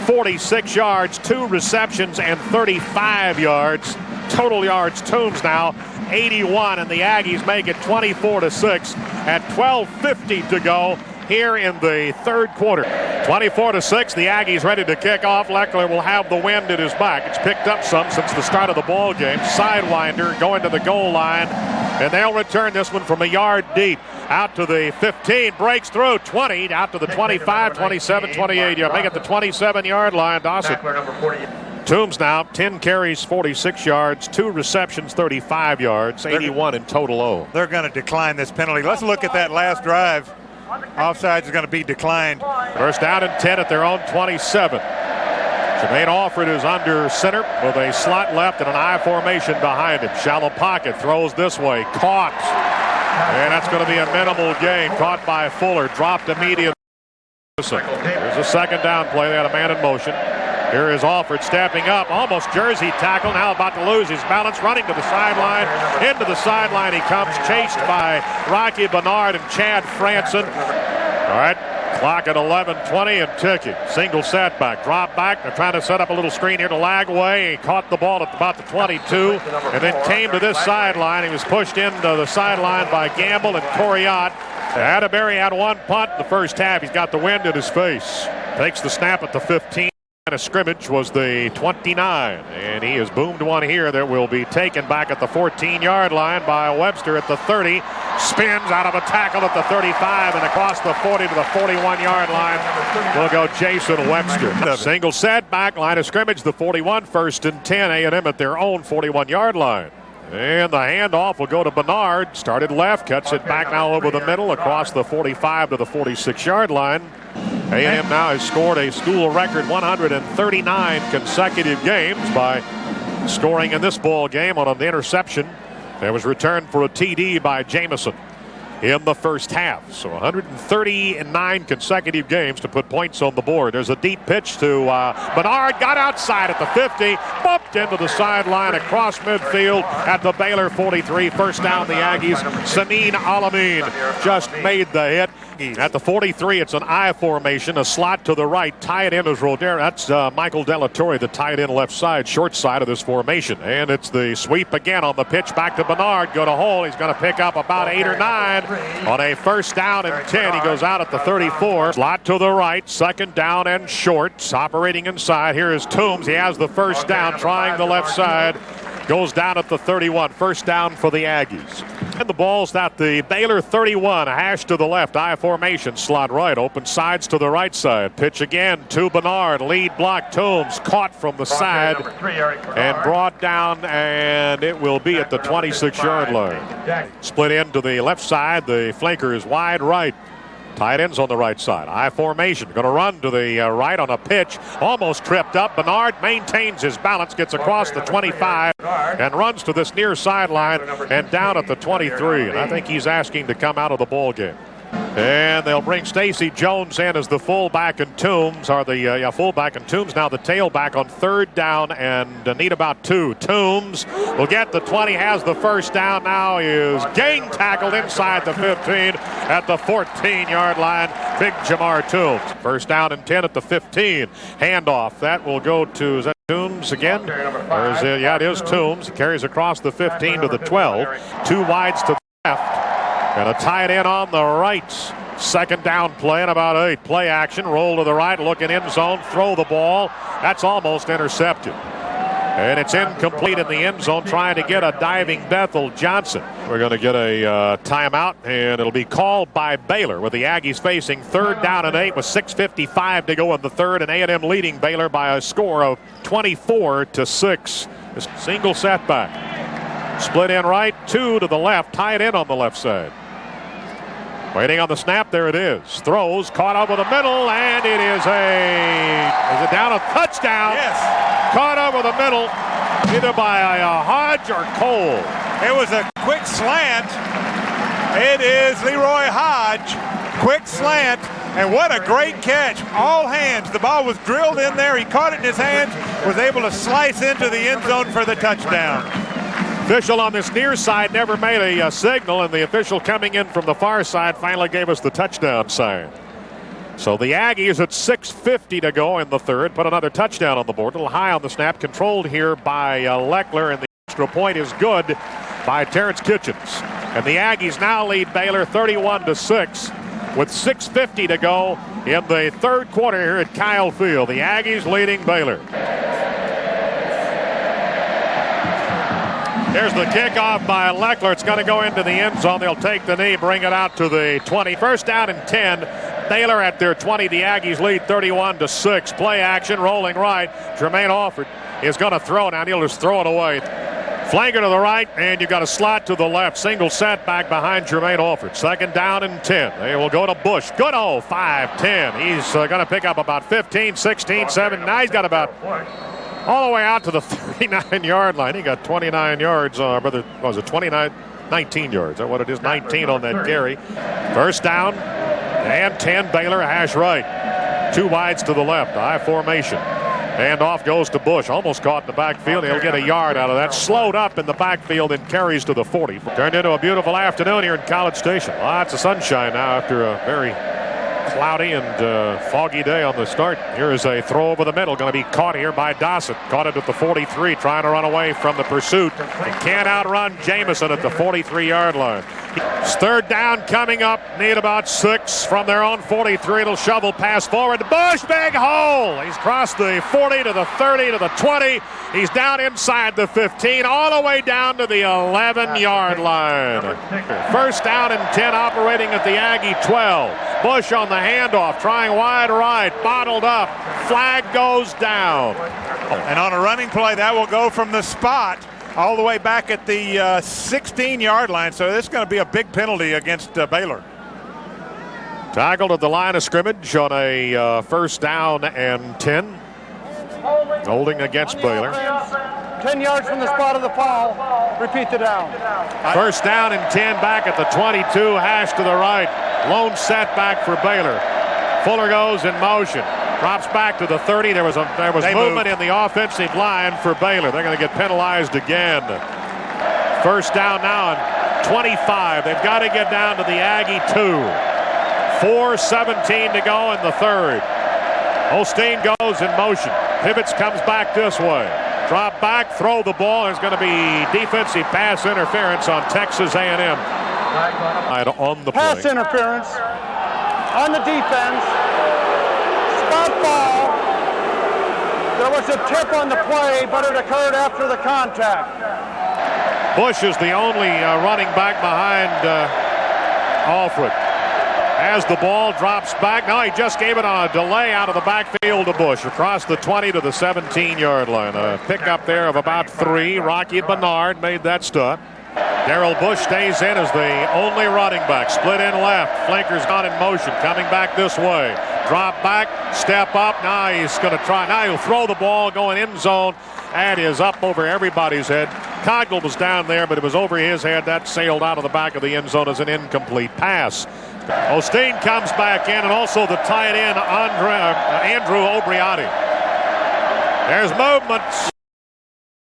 46 yards, 2 receptions, and 35 yards. Total yards, Toombs now 81, and the Aggies make it 24-6 at 12:50 to go here in the 3rd quarter. 24-6, the Aggies ready to kick off. Leckler will have the wind at his back. It's picked up some since the start of the ball game. Sidewinder going to the goal line, And they'll return this one from a yard deep. Out to the 15, breaks through 20, out to the 25, 27, 28. You make it the 27-yard line, Dawson. Toombs now, 10 carries, 46 yards, 2 receptions, 35 yards, 81 in total. They're going to decline this penalty. Let's look at that last drive. Offsides is going to be declined. First down and 10 at their own 27. Jermaine Alford is under center with a slot left and an I formation behind him. Shallow pocket, throws this way, caught. And that's going to be a minimal gain. Caught by Fuller, dropped immediately. There's a second down play. They had a man in motion. Here is Alford stepping up, almost jersey tackle, now about to lose his balance, running to the sideline. Into the sideline he comes, chased by Rocky Bernard and Chad Franson. All right, clock at 11:20 and ticking. Single setback, drop back. They're trying to set up a little screen here to lag away. He caught the ball at about the 22 and then came to this sideline. He was pushed into the sideline by Gamble and Coriat. Atterbury had one punt in the first half. He's got the wind in his face. Takes the snap at the 15. A scrimmage was the 29, and he has boomed one here that will be taken back at the 14-yard line by Webster at the 30. Spins out of a tackle at the 35 and across the 40 to the 41-yard line. Will go Jason Webster. Single setback, line of scrimmage, the 41, 1st and 10. A&M at their own 41-yard line. And the handoff will go to Bernard. Started left, cuts it back now over the middle across the 45 to the 46-yard line. A&M now has scored a school record 139 consecutive games by scoring in this ball game on an interception that was returned for a TD by Jamison in the first half. So 139 consecutive games to put points on the board. There's a deep pitch to Bernard, got outside at the 50, bumped into the sideline across midfield at the Baylor 43. First down the Aggies. Sanine Alamin just made the hit. At the 43, it's an I formation, a slot to the right. Tight end is Rodero. That's Michael Delatorre, the tight end left side, short side of this formation. And it's the sweep again on the pitch back to Bernard. Go to hole. He's going to pick up about 8 or 9 on a first down and 10. He goes out at the 34. Slot to the right, second down and short. Operating inside. Here is Toombs. He has the first down, trying the left side. Goes down at the 31. First down for the Aggies. And the ball's at the Baylor 31. A hash to the left. I formation. Slot right. Open sides to the right side. Pitch again to Bernard. Lead block. Toombs caught from the side and brought down. And it will be at the 26-yard line. Split into the left side. The flanker is wide right. Tight ends on the right side. I formation. Going to run to the right on a pitch. Almost tripped up. Bernard maintains his balance. Gets across the 25 and runs to this near sideline and down at the 23. And I think he's asking to come out of the ball game. And they'll bring Stacy Jones in as the fullback, and Toombs are the fullback, and Toombs now the tailback on third down and need about 2. Toombs will get the 20, has the first down. Now is gang tackled inside the 15 at the 14-yard line. Big Jamar Toombs. First down and 10 at the 15. Handoff. That will go to, is that Toombs again? Or is it, yeah, it is Toombs. Carries across the 15 to the 12. 2 wides to the left. And a tight end on the right. Second down play and about 8. Play action. Roll to the right. Looking end zone. Throw the ball. That's almost intercepted. And it's incomplete in the end zone. Trying to get a diving Bethel Johnson. We're going to get a timeout. And it'll be called by Baylor with the Aggies facing third down and 8 with 6:55 to go in the third. And A&M leading Baylor by a score of 24-6. Single setback. Split in right. 2 to the left. Tight end on the left side. Waiting on the snap, there it is. Throws, caught over the middle, and it is it down a touchdown? Yes. Caught over the middle, either by Hodge or Cole. It was a quick slant. It is Leroy Hodge. Quick slant, and what a great catch. All hands. The ball was drilled in there. He caught it in his hands, was able to slice into the end zone for the touchdown. Official on this near side never made a signal, and the official coming in from the far side finally gave us the touchdown sign. So the Aggies at 6:50 to go in the third put another touchdown on the board. A little high on the snap, controlled here by Leckler, and the extra point is good by Terrence Kitchens. And the Aggies now lead Baylor 31-6 with 6:50 to go in the third quarter here at Kyle Field. The Aggies leading Baylor. Here's the kickoff by Leckler. It's going to go into the end zone. They'll take the knee, bring it out to the 20. First down and 10. Baylor at their 20. The Aggies lead 31-6. Play action, rolling right. Jermaine Alford is going to throw it, and he'll just throw it away. Flanker to the right, and you've got a slot to the left. Single setback behind Jermaine Alford. Second down and 10. They will go to Bush. Good 5-10. He's going to pick up about 15, 16, 7. Now he's got about all the way out to the 39-yard line. He got 29 yards. Brother, was it 29? 19 yards. Is that what it is? 19 on that carry. First down and 10. Baylor hash right. Two wides to the left. I formation. And off goes to Bush. Almost caught in the backfield. He'll get a yard out of that. Slowed up in the backfield and carries to the 40. Turned into a beautiful afternoon here in College Station. Lots of sunshine now after a very cloudy and foggy day on the start. Here is a throw over the middle. Going to be caught here by Dossett. Caught it at the 43. Trying to run away from the pursuit. He can't outrun Jamison at the 43-yard line. It's third down coming up. Need about 6 from their own 43. It'll shovel pass forward to Bush. Big hole. He's crossed the 40 to the 30 to the 20. He's down inside the 15 all the way down to the 11-yard line. First down and 10 operating at the Aggie 12. Bush on the handoff, trying wide right, bottled up. Flag goes down. And on a running play, that will go from the spot all the way back at the 16-yard line. So this is going to be a big penalty against Baylor. Tackled at the line of scrimmage on a first down and 10. Holding against Baylor. 10 yards from the spot of the foul. Repeat the down. First down and 10 back at the 22. Hash to the right. Lone setback for Baylor. Fuller goes in motion. Drops back to the 30. There was movement in the offensive line for Baylor. They're going to get penalized again. First down now and 25. They've got to get down to the Aggie 2. 4:17 to go in the third. Osteen goes in motion. Pivots, comes back this way. Drop back, throw the ball. There's going to be defensive pass interference on Texas A&M. On the play. Pass interference on the defense. Spot ball. There was a tip on the play, but it occurred after the contact. Bush is the only running back behind Alfred. As the ball drops back, now he just gave it on a delay out of the backfield to Bush across the 20 to the 17-yard line. A pickup there of about 3. Rocky Bernard made that stunt. Darrell Bush stays in as the only running back. Split in left. Flanker's not in motion. Coming back this way. Drop back. Step up. Now he's going to try. Now he'll throw the ball going end zone. That is up over everybody's head. Cogle was down there, but it was over his head. That sailed out of the back of the end zone as an incomplete pass. Osteen comes back in, and also the tight end, Andrew Obriati. There's movement.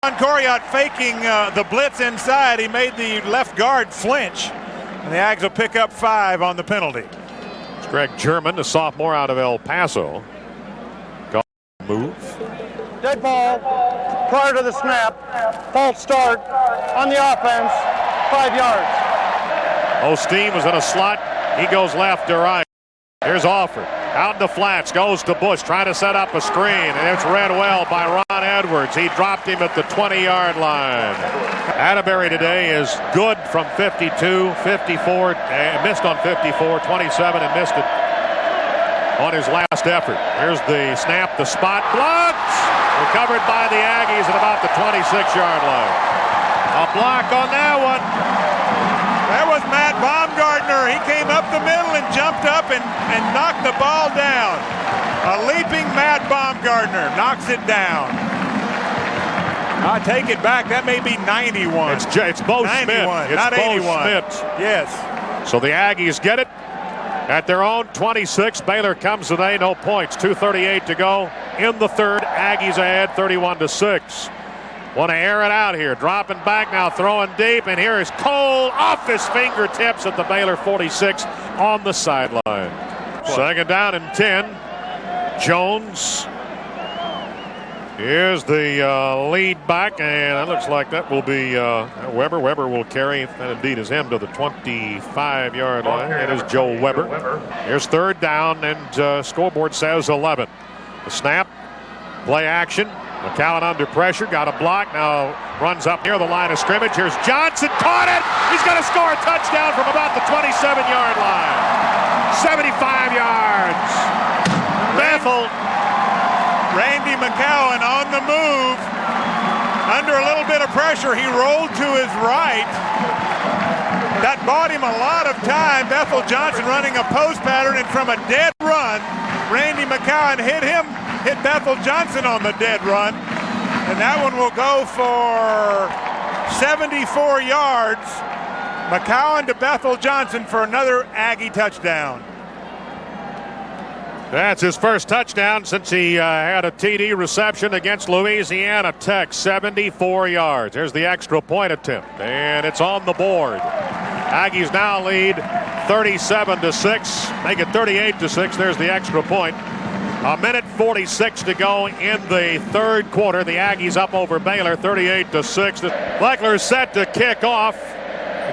John Coriat faking the blitz inside. He made the left guard flinch. And the Ags will pick up 5 on the penalty. It's Greg German, the sophomore out of El Paso. Move. Dead ball prior to the snap. False start on the offense. 5 yards. Osteen was in a slot. He goes left to right. Here's Alford. Out in the flats. Goes to Bush. Trying to set up a screen. And it's read well by Ron Edwards. He dropped him at the 20-yard line. Atterbury today is good from 52, 54. Missed on 54, 27, and missed it on his last effort. Here's the snap. The spot. Blocked. Recovered by the Aggies at about the 26-yard line. A block on that one. That was Matt Baumgartner. He came up the middle and jumped up and knocked the ball down. A leaping Matt Baumgartner knocks it down. I take it back. That may be 91. It's Bo 91, Schmidt. It's not Bo 81. Schmidt. Yes. So the Aggies get it at their own 26. Baylor comes today, no points. 2:38 to go in the third. Aggies ahead 31-6. Want to air it out here. Dropping back now, throwing deep. And here is Cole off his fingertips at the Baylor 46 on the sideline. Second down and 10. Jones is the lead back. And it looks like that will be Weber. Weber will carry, that indeed is him, to the 25-yard line. It is Joe Weber. Here's third down, and scoreboard says 11. The snap, play action. McCallum under pressure, got a block. Now runs up near the line of scrimmage. Here's Johnson, caught it. He's going to score a touchdown from about the 27-yard line. 75 yards. Bethel. Randy McCowan on the move. Under a little bit of pressure, he rolled to his right. That bought him a lot of time. Bethel Johnson running a post pattern, and from a dead run, Randy McCowan hit Bethel Johnson on the dead run. And that one will go for 74 yards. McCowan to Bethel Johnson for another Aggie touchdown. That's his first touchdown since he had a TD reception against Louisiana Tech. 74 yards. There's the extra point attempt, and it's on the board. Aggies now lead 37-6. Make it 38-6. There's the extra point. A minute 46 to go in the third quarter. The Aggies up over Baylor 38-6. Fleckler's set to kick off.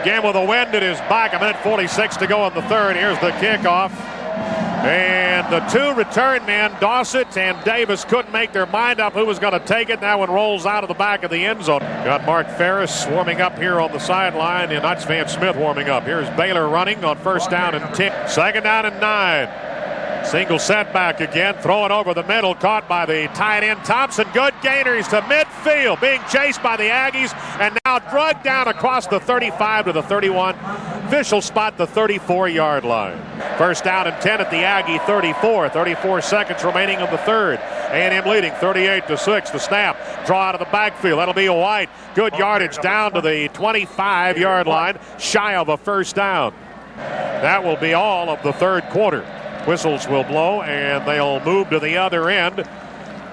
Again with a wind at his back. A minute 46 to go in the third. Here's the kickoff. And the two return men, Dossett and Davis, couldn't make their mind up who was going to take it. That one rolls out of the back of the end zone. Got Mark Ferris warming up here on the sideline, and Hutch Van Smith warming up. Here's Baylor running on first down and 10. Second down and 9. Single setback again. Throw it over the middle. Caught by the tight end Thompson. Good gainer. He's to midfield. Being chased by the Aggies. And now dragged down across the 35 to the 31. Official spot the 34-yard line. First down and 10 at the Aggie 34. 34 seconds remaining of the third. A&M leading 38-6. The snap. Draw out of the backfield. That'll be a White. Good yardage down to the 25-yard line. Shy of a first down. That will be all of the third quarter. Whistles will blow, and they'll move to the other end.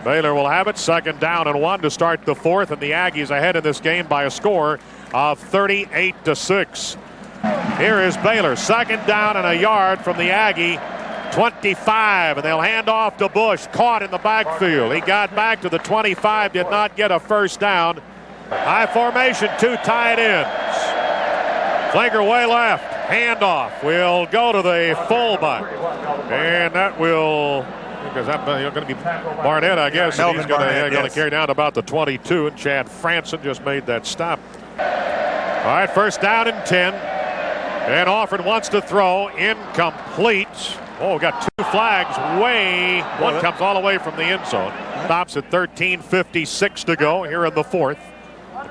Baylor will have it. Second down and 1 to start the fourth, and the Aggies ahead in this game by a score of 38-6. Here is Baylor. Second down and a yard from the Aggie 25, and they'll hand off to Bush. Caught in the backfield. He got back to the 25, did not get a first down. High formation, two tight ends. Flanker way left. Handoff will go to the fullback. And that will, because that's going to be Barnett, I guess. And he's going to carry down to about the 22. And Chad Franson just made that stop. All right, first down and 10. And Offord wants to throw. Incomplete. Oh, got two flags way. One comes all the way from the end zone. Stops at 13:56 to go here in the fourth.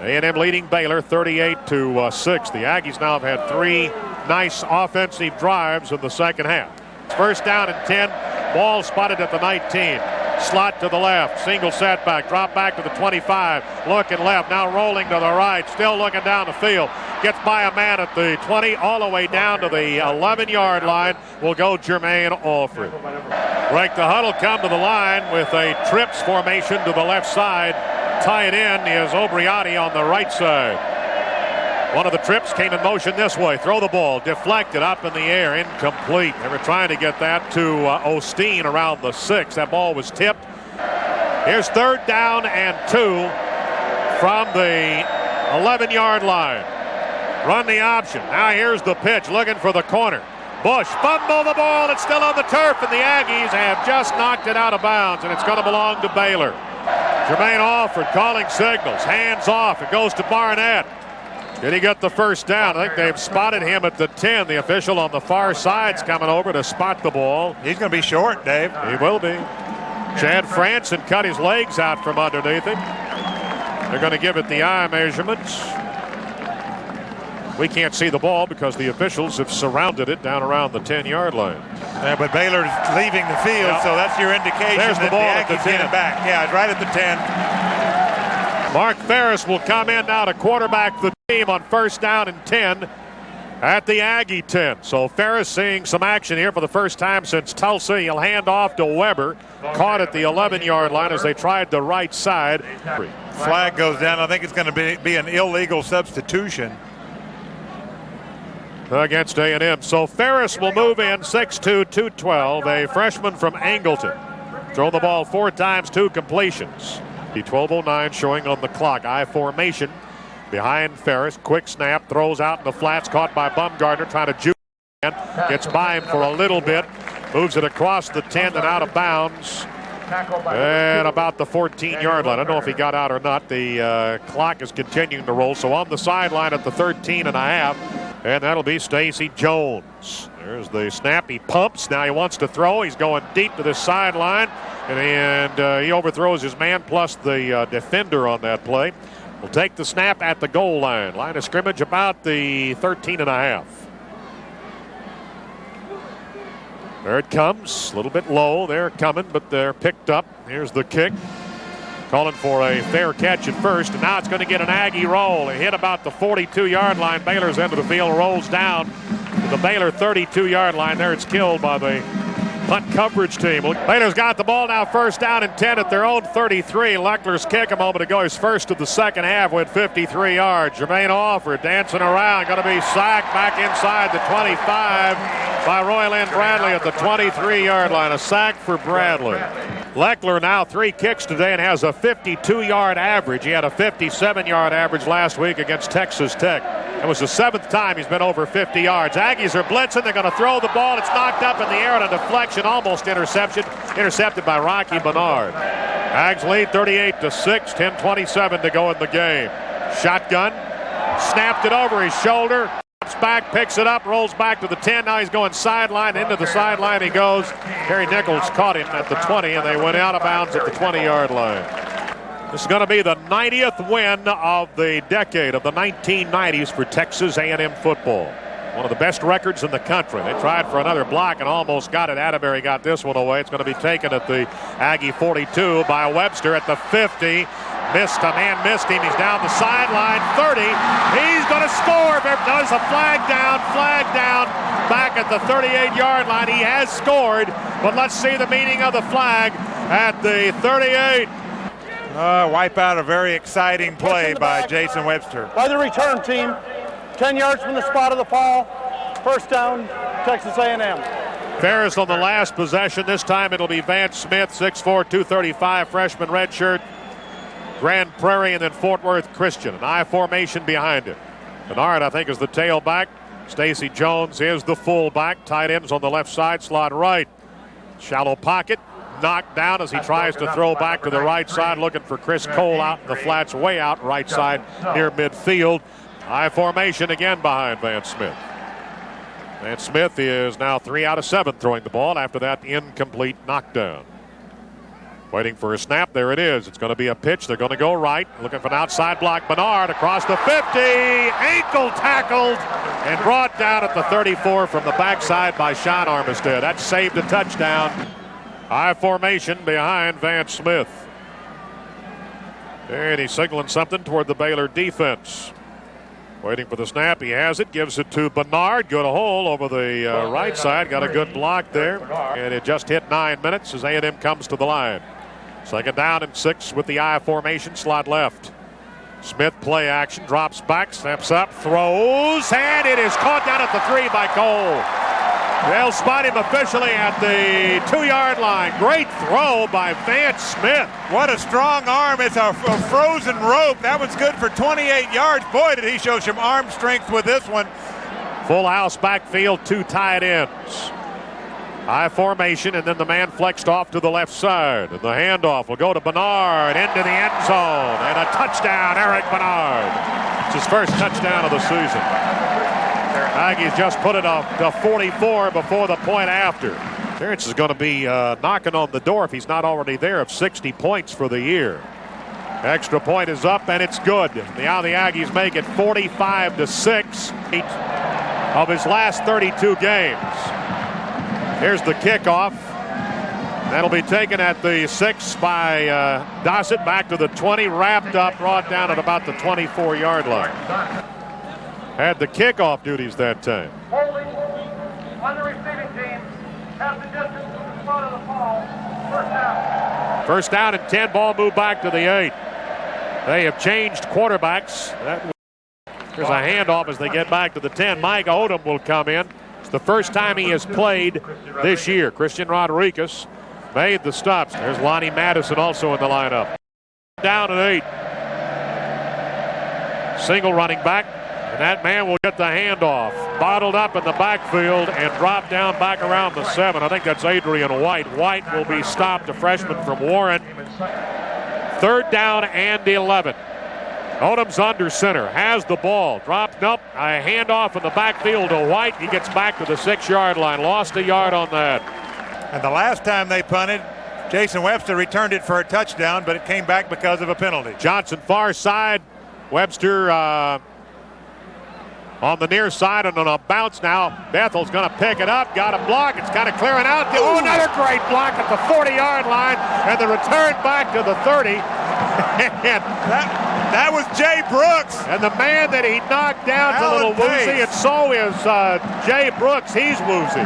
A&M leading Baylor 38-6. The Aggies now have had three nice offensive drives in the second half. First down and 10. Ball spotted at the 19. Slot to the left. Single setback. Drop back to the 25. Looking left. Now rolling to the right. Still looking down the field. Gets by a man at the 20. All the way down to the 11-yard line will go Jermaine Offord. Break the huddle. Come to the line with a trips formation to the left side. Tight end is Obriati on the right side. One of the trips came in motion this way. Throw the ball. Deflected up in the air. Incomplete. They were trying to get that to Osteen around the 6. That ball was tipped. Here's third down and 2 from the 11-yard line. Run the option. Now here's the pitch. Looking for the corner. Bush fumble the ball. It's still on the turf, and the Aggies have just knocked it out of bounds, and it's going to belong to Baylor. Jermaine Offord calling signals. Hands off. It goes to Barnett. Did he get the first down? I think they've spotted him at the 10. The official on the far side's coming over to spot the ball. He's going to be short, Dave. He will be. Chad Franson cut his legs out from underneath him. They're going to give it the eye measurements. We can't see the ball because the officials have surrounded it down around the 10-yard line. Yeah, but Baylor's leaving the field, so that's your indication. There's the ball at the 10. Get it back. Yeah, it's right at the 10. Mark Ferris will come in now to quarterback the team on first down and 10 at the Aggie 10. So Ferris seeing some action here for the first time since Tulsa. He'll hand off to Weber. Caught at the 11-yard line as they tried the right side. Flag goes down. I think it's going to be an illegal substitution against A&M. So Ferris will move in 6'2", 212, a freshman from Angleton. Thrown the ball 4 times, 2 completions. The 12:09 showing on the clock. I formation behind Ferris. Quick snap, throws out in the flats, caught by Bumgardner, trying to juke. Gets by him for a little bit. Moves it across the 10 and out of bounds At about the 14-yard line. I don't know if he got out or not. The clock is continuing to roll. So on the sideline at the 13.5. And that'll be Stacy Jones. There's the snap. He pumps. Now he wants to throw. He's going deep to the sideline. And he overthrows his man plus the defender on that play. Will take the snap at the goal line. Line of scrimmage about the 13.5. There it comes. A little bit low. They're coming, but they're picked up. Here's the kick. Calling for a fair catch at first. And now it's going to get an Aggie roll. It hit about the 42-yard line. Baylor's end of the field, rolls down to the Baylor 32-yard line. There it's killed by the punt coverage team. Baylor's got the ball now, first down and 10 at their own 33. Leckler's kick a moment ago, his first of the second half, went 53 yards. Jermaine Alford dancing around, going to be sacked back inside the 25 by Roy Lynn Bradley at the 23-yard line. A sack for Bradley. Leckler now 3 kicks today and has a 52-yard average. He had a 57-yard average last week against Texas Tech. It was the 7th time he's been over 50 yards. Aggies are blitzing. They're going to throw the ball. It's knocked up in the air on a deflection, almost intercepted by Rocky Bernard. Ags lead 38-6, 10:27 to go in the game. Shotgun, snapped it over his shoulder. Back, picks it up, rolls back to the 10. Now he's going sideline. Into the sideline he goes. Harry Nichols caught him at the 20, and they went out of bounds at the 20-yard line. This is going to be the 90th win of the decade, of the 1990s for Texas A&M football. One of the best records in the country. They tried for another block and almost got it. Atterbury got this one away. It's going to be taken at the Aggie 42 by Webster at the 50. Missed him. He's down the sideline. 30. He's going to score. There's a flag down. Back at the 38-yard line. He has scored, but let's see the meaning of the flag at the 38. Wipe out a very exciting play by Jason Webster. By the return team, 10 yards from the spot of the fall. First down, Texas A&M. Ferris on the last possession. This time it'll be Vance Smith, 6'4", 235, freshman redshirt. Grand Prairie and then Fort Worth Christian. An I formation behind it. Bernard, I think, is the tailback. Stacy Jones is the fullback. Tight ends on the left side, slot right. Shallow pocket. Knocked down as he tries to throw back to the right side, looking for Chris Cole out in the flats, way out right side near midfield. I formation again behind Vance Smith. Vance Smith is now 3 out of 7 throwing the ball. After that, incomplete knockdown. Waiting for a snap. There it is. It's going to be a pitch. They're going to go right. Looking for an outside block. Bernard across the 50. Ankle tackled and brought down at the 34 from the backside by Sean Armistead. That saved a touchdown. I formation behind Vance Smith. And he's signaling something toward the Baylor defense. Waiting for the snap. He has it. Gives it to Bernard. Good hole over the right side. Got a good block there. And it just hit 9 minutes as A&M comes to the line. Second down and 6 with the I formation. Slot left. Smith play action. Drops back. Steps up. Throws. And it is caught down at the 3 by Cole. They'll spot him officially at the 2-yard line. Great throw by Vance Smith. What a strong arm. It's a frozen rope. That one's good for 28 yards. Boy, did he show some arm strength with this one. Full house backfield, 2 tight ends. I formation, and then the man flexed off to the left side. And the handoff will go to Bernard into the end zone. And a touchdown, Eric Bernard. It's his first touchdown of the season. Aggies just put it up to 44 before the point after. Terrence is going to be knocking on the door, if he's not already there, of 60 points for the year. Extra point is up, and it's good. Now the Aggies make it 45-6 of his last 32 games. Here's the kickoff. That'll be taken at the 6 by Dossett. Back to the 20, wrapped up, brought down at about the 24-yard line. Had the kickoff duties that time. Holding on the receiving team. Half the distance to the spot of the ball. First down. First down and 10. Ball moved back to the 8. They have changed quarterbacks. There's a handoff as they get back to the 10. Mike Odom will come in. It's the first time he has played this year. Christian Rodriguez made the stops. There's Lonnie Madison also in the lineup. Down at 8. Single running back. And that man will get the handoff. Bottled up in the backfield and dropped down back around the 7. I think that's Adrian White. White will be stopped, a freshman from Warren. 3rd down and 11. Odom's under center, has the ball, dropped up, a handoff in the backfield to White. He gets back to the 6-yard line, lost a yard on that. And the last time they punted, Jason Webster returned it for a touchdown, but it came back because of a penalty. Johnson far side, Webster on the near side and on a bounce now. Bethel's going to pick it up, got a block, it's kind of clearing out. Oh, another great block at the 40-yard line, and the return back to the 30. And that was Jay Brooks. And the man that he knocked down's a little woozy, and so is Jay Brooks. He's woozy.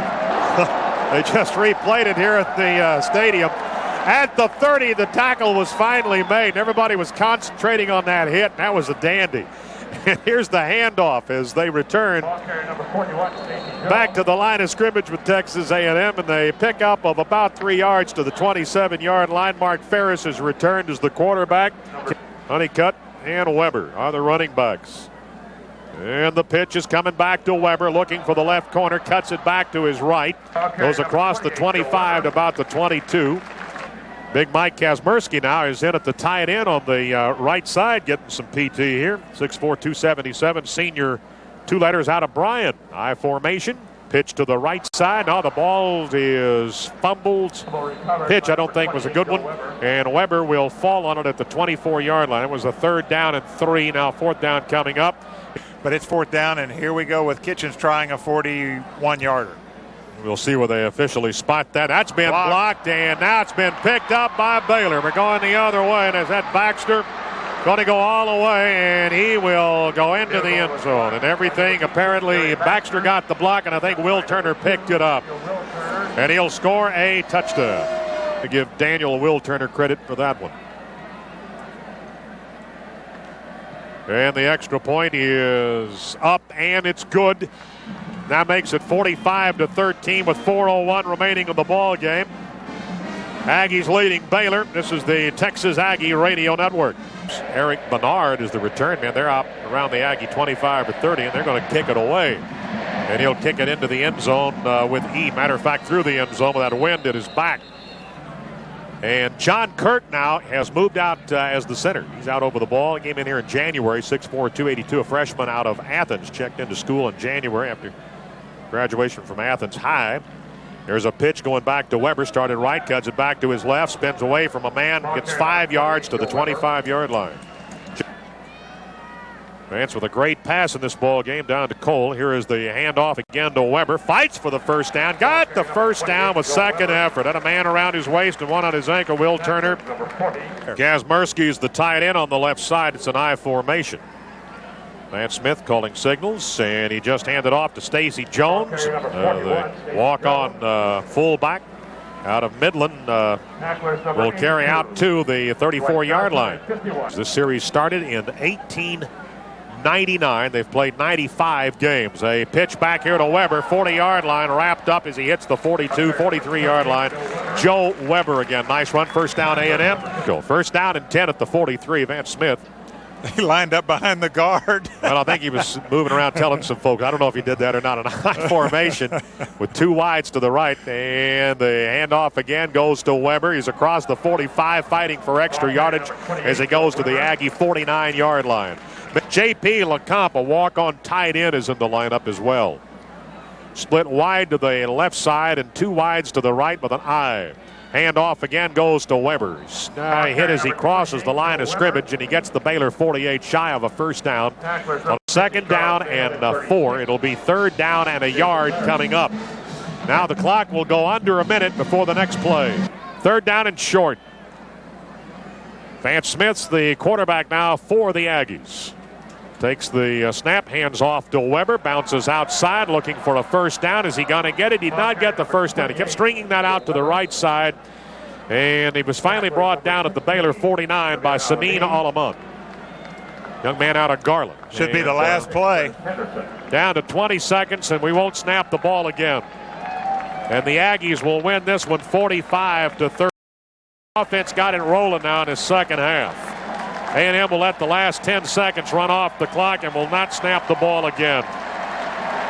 They just replayed it here at the stadium. At the 30, the tackle was finally made. Everybody was concentrating on that hit. That was a dandy. And here's the handoff as they return back to the line of scrimmage with Texas A&M, and they pick up of about 3 yards to the 27-yard line. Mark Ferris has returned as the quarterback. Honeycutt and Weber are the running backs. And the pitch is coming back to Weber, looking for the left corner, cuts it back to his right, goes across the 25 to about the 22. Big Mike Kazmersky now is in at the tight end on the right side, getting some PT here. 6'4", 277, senior, 2 letters out of Bryan. I formation, pitch to the right side. Now the ball is fumbled. Pitch I don't think was a good one. And Weber will fall on it at the 24-yard line. It was a 3rd down and 3. Now 4th down coming up. But it's 4th down, and here we go with Kitchens trying a 41-yarder. We'll see where they officially spot that. That's been blocked, and now it's been picked up by Baylor. We're going the other way, and is that Baxter going to go all the way, and he will go into the end zone. And everything, apparently, Baxter got the block, and I think Will Turner picked it up. And he'll score a touchdown. To give Daniel Will Turner credit for that one. And the extra point is up, and it's good. That makes it 45-13 with 4:01 remaining in the ball game. Aggies leading Baylor. This is the Texas Aggie Radio Network. Eric Bernard is the return man. They're out around the Aggie 25-30, and they're going to kick it away. And he'll kick it into the end zone with E. Matter of fact, through the end zone with that wind at his back. And John Kirk now has moved out as the center. He's out over the ball. He came in here in January, 6'4", 282, a freshman out of Athens. Checked into school in January after graduation from Athens High. There's a pitch going back to Weber. Started right, cuts it back to his left, spins away from a man, gets 5 yards to the 25-yard line. Vance with a great pass in this ball game down to Cole. Here is the handoff again to Weber. Fights for the first down. Got the first down with second effort. Had a man around his waist and one on his ankle. Will Turner. Kazmersky is the tight end on the left side. It's an I formation. Matt Smith calling signals, and he just handed off to Stacey Jones, the walk-on fullback out of Midland. Will carry out to the 34-yard line. This series started in 1899. They've played 95 games. A pitch back here to Weber, 40-yard line, wrapped up as he hits the 42, 43-yard line. Joe Weber again. Nice run. First down, A&M. Go. First down and 10 at the 43. Vance Smith. He lined up behind the guard. Well, I think he was moving around telling some folks. I don't know if he did that or not. An I formation with 2 wides to the right. And the handoff again goes to Weber. He's across the 45 fighting for extra yardage as he goes to the Aggie 49-yard line. But J.P. LeComp, a walk-on tight end, is in the lineup as well. Split wide to the left side and 2 wides to the right with an I. Handoff again goes to Weber. He hit as he crosses the line of scrimmage, and he gets the Baylor 48 shy of a first down. On 2nd down and 4, it'll be 3rd down and a yard coming up. Now the clock will go under a minute before the next play. 3rd down and short. Vance Smith's the quarterback now for the Aggies. Takes the snap, hands off to Weber, bounces outside looking for a first down. Is he going to get it? He did not get the first down. He kept stringing that out to the right side, and he was finally brought down at the Baylor 49 by Samin Alamont. Young man out of Garland. Should be the last play. Down to 20 seconds, and we won't snap the ball again. And the Aggies will win this one 45-30. Offense got it rolling now in his second half. A&M will let the last 10 seconds run off the clock and will not snap the ball again.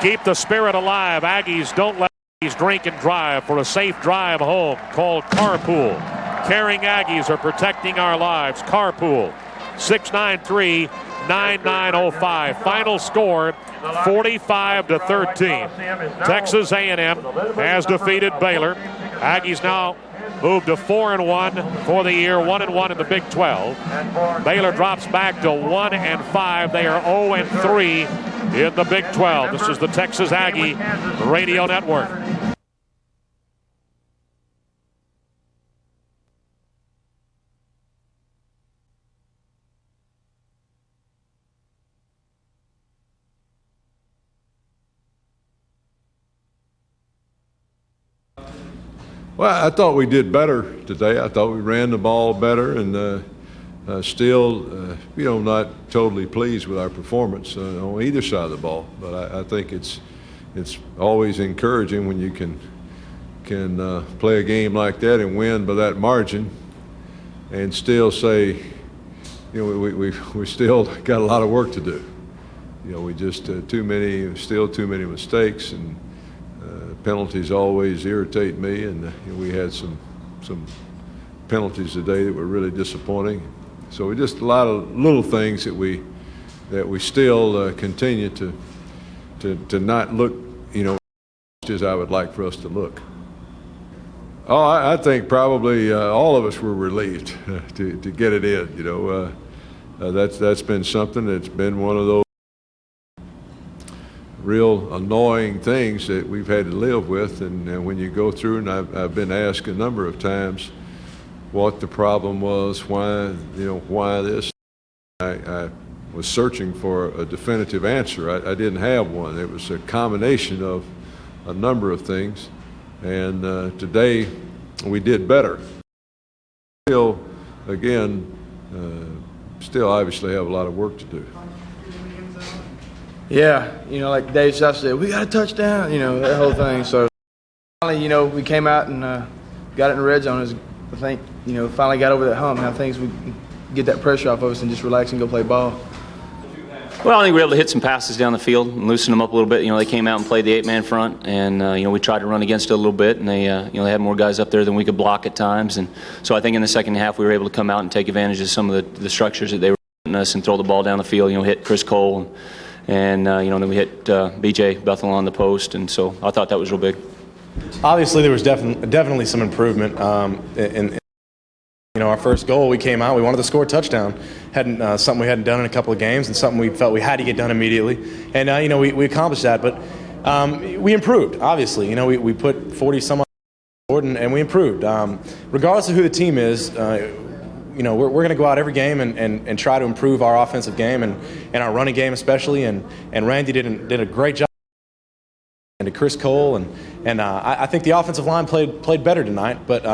Keep the spirit alive. Aggies don't let Aggies drink and drive for a safe drive home called Carpool. Caring Aggies are protecting our lives. Carpool. 693-9905. Final score 45-13. Texas A&M has defeated Baylor. Aggies now move to 4-1 for the year, 1-1 in the Big 12. Baylor drops back to 1-5. They are 0-3 in the Big 12. This is the Texas Aggie Radio Network. Well, I thought we did better today. I thought we ran the ball better, and still, not totally pleased with our performance on either side of the ball. But I think it's always encouraging when you can play a game like that and win by that margin, and still say, we still got a lot of work to do. We just too many mistakes, and penalties always irritate me, and we had some penalties today that were really disappointing. So just a lot of little things that we still continue to not look as I would like for us to look. Oh, I think probably all of us were relieved to get it in. That's been something that's been one of those real annoying things that we've had to live with, and when you go through, and I've been asked a number of times what the problem was, why this. I was searching for a definitive answer. I didn't have one. It was a combination of a number of things, and today we did better. Still, again, still obviously have a lot of work to do. Yeah, like Dave South said, we got a touchdown, that whole thing. So finally, we came out and got it in the red zone. I think, finally got over that hump. Now things we get that pressure off of us and just relax and go play ball. Well, I think we were able to hit some passes down the field and loosen them up a little bit. They came out and played the 8-man front, and we tried to run against it a little bit, and they had more guys up there than we could block at times. And so I think in the second half we were able to come out and take advantage of some of the structures that they were putting us and throw the ball down the field. Hit Chris Cole. And then we hit B.J. Bethel on the post, and so I thought that was real big. Obviously, there was definitely some improvement. In our first goal, we came out, we wanted to score a touchdown. Something we hadn't done in a couple of games, and something we felt we had to get done immediately. And we accomplished that, but we improved. Obviously, we put 40-some on the board, and we improved. Regardless of who the team is. We're going to go out every game and try to improve our offensive game and our running game especially. And Randy did a great job. And to Chris Cole and I think the offensive line played better tonight. But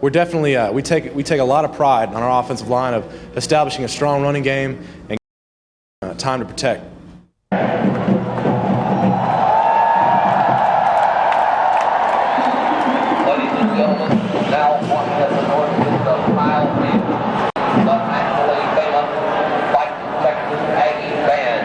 we're definitely we take a lot of pride on our offensive line of establishing a strong running game and time to protect. Ladies and gentlemen, now one at the north end of mile 10. Texas Aggie band.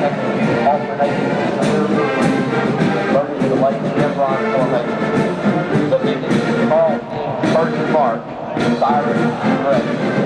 execute alternations in the rear movement, converted to the late chevron formation. The music is called Team First Mark, Cyrus ready.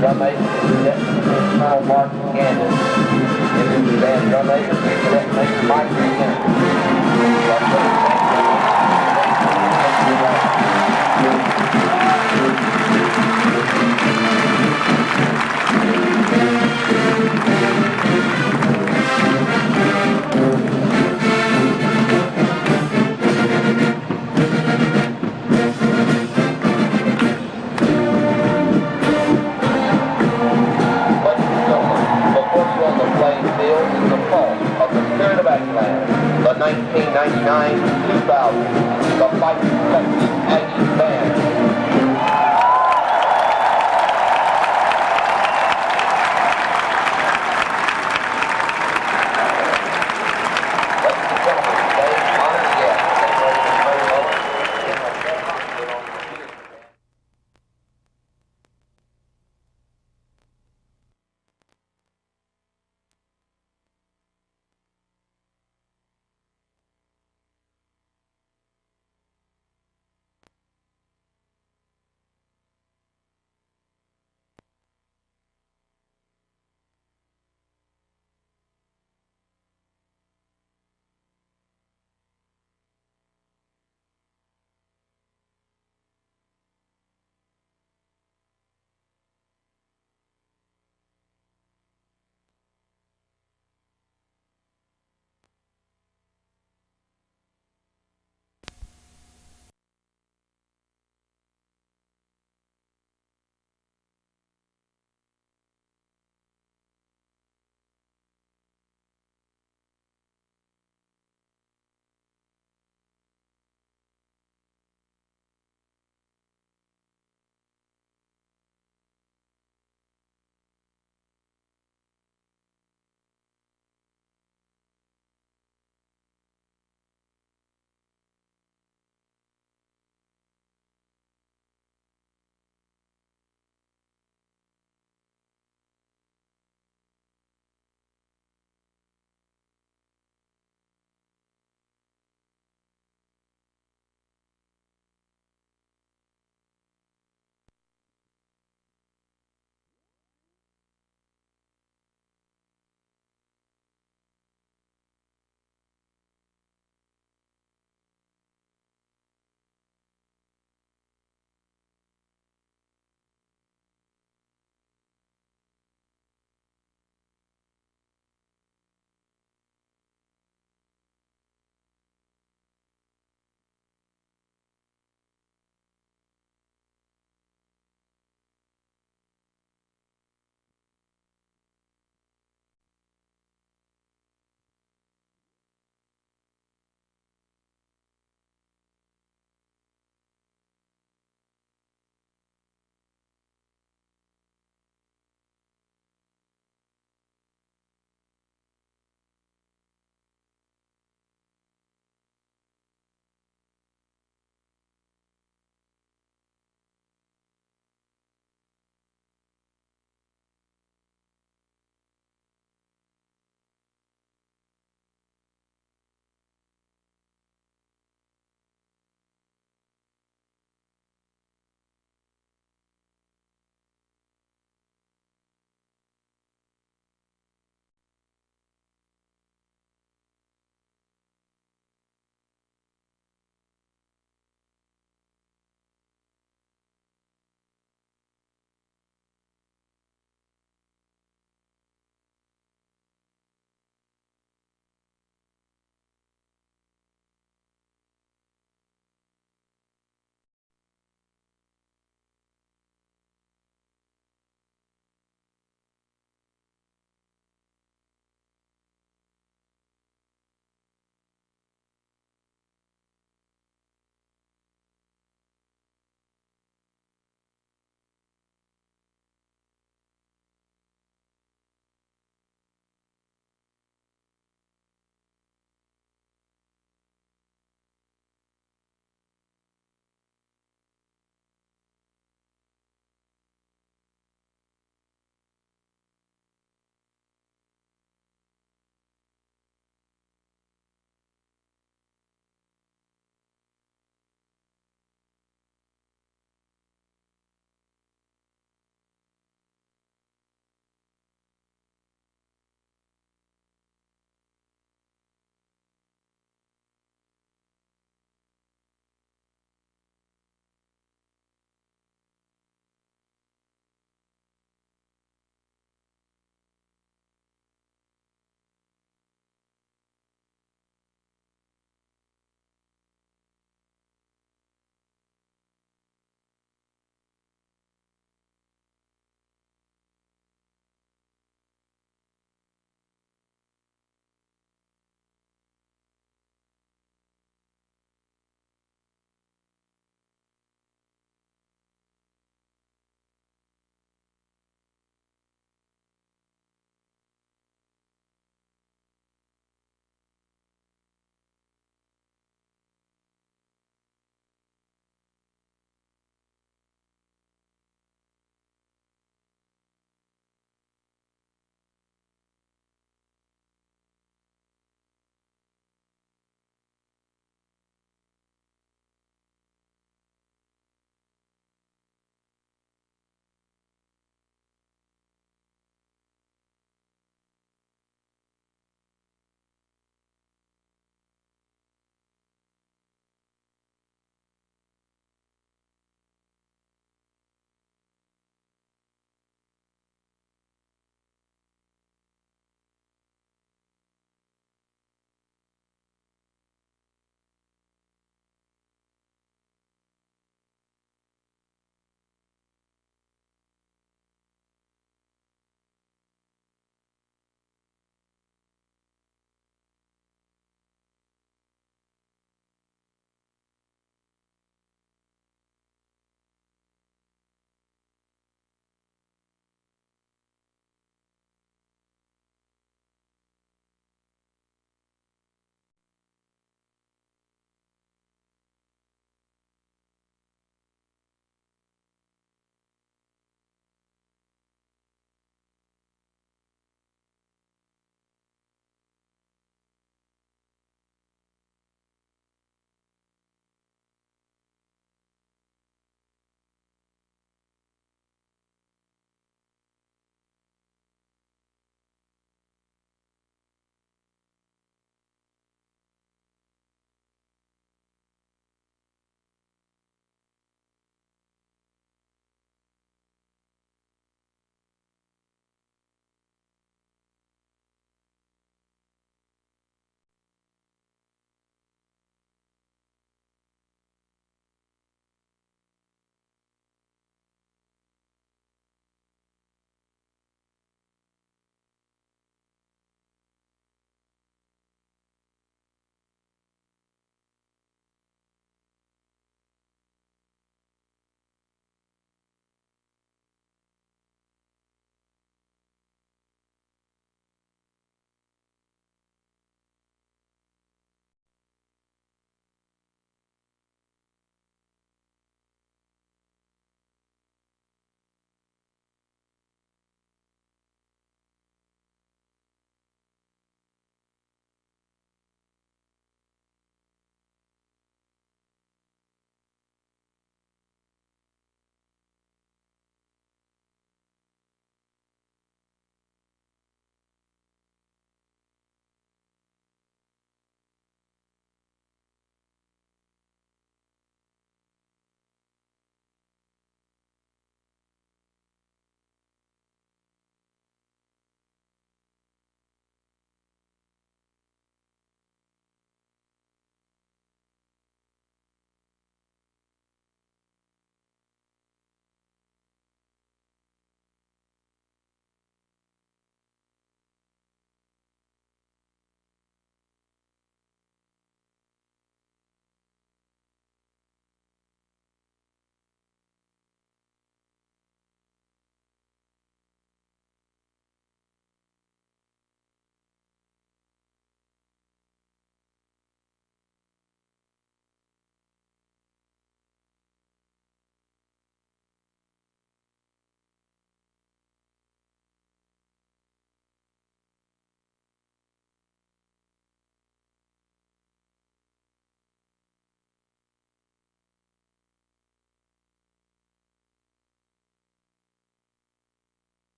drum major, Colonel Mark Gannon. Introduce band drum major, cadet major Mike Gannon. The 1999-2000, the fight for Texas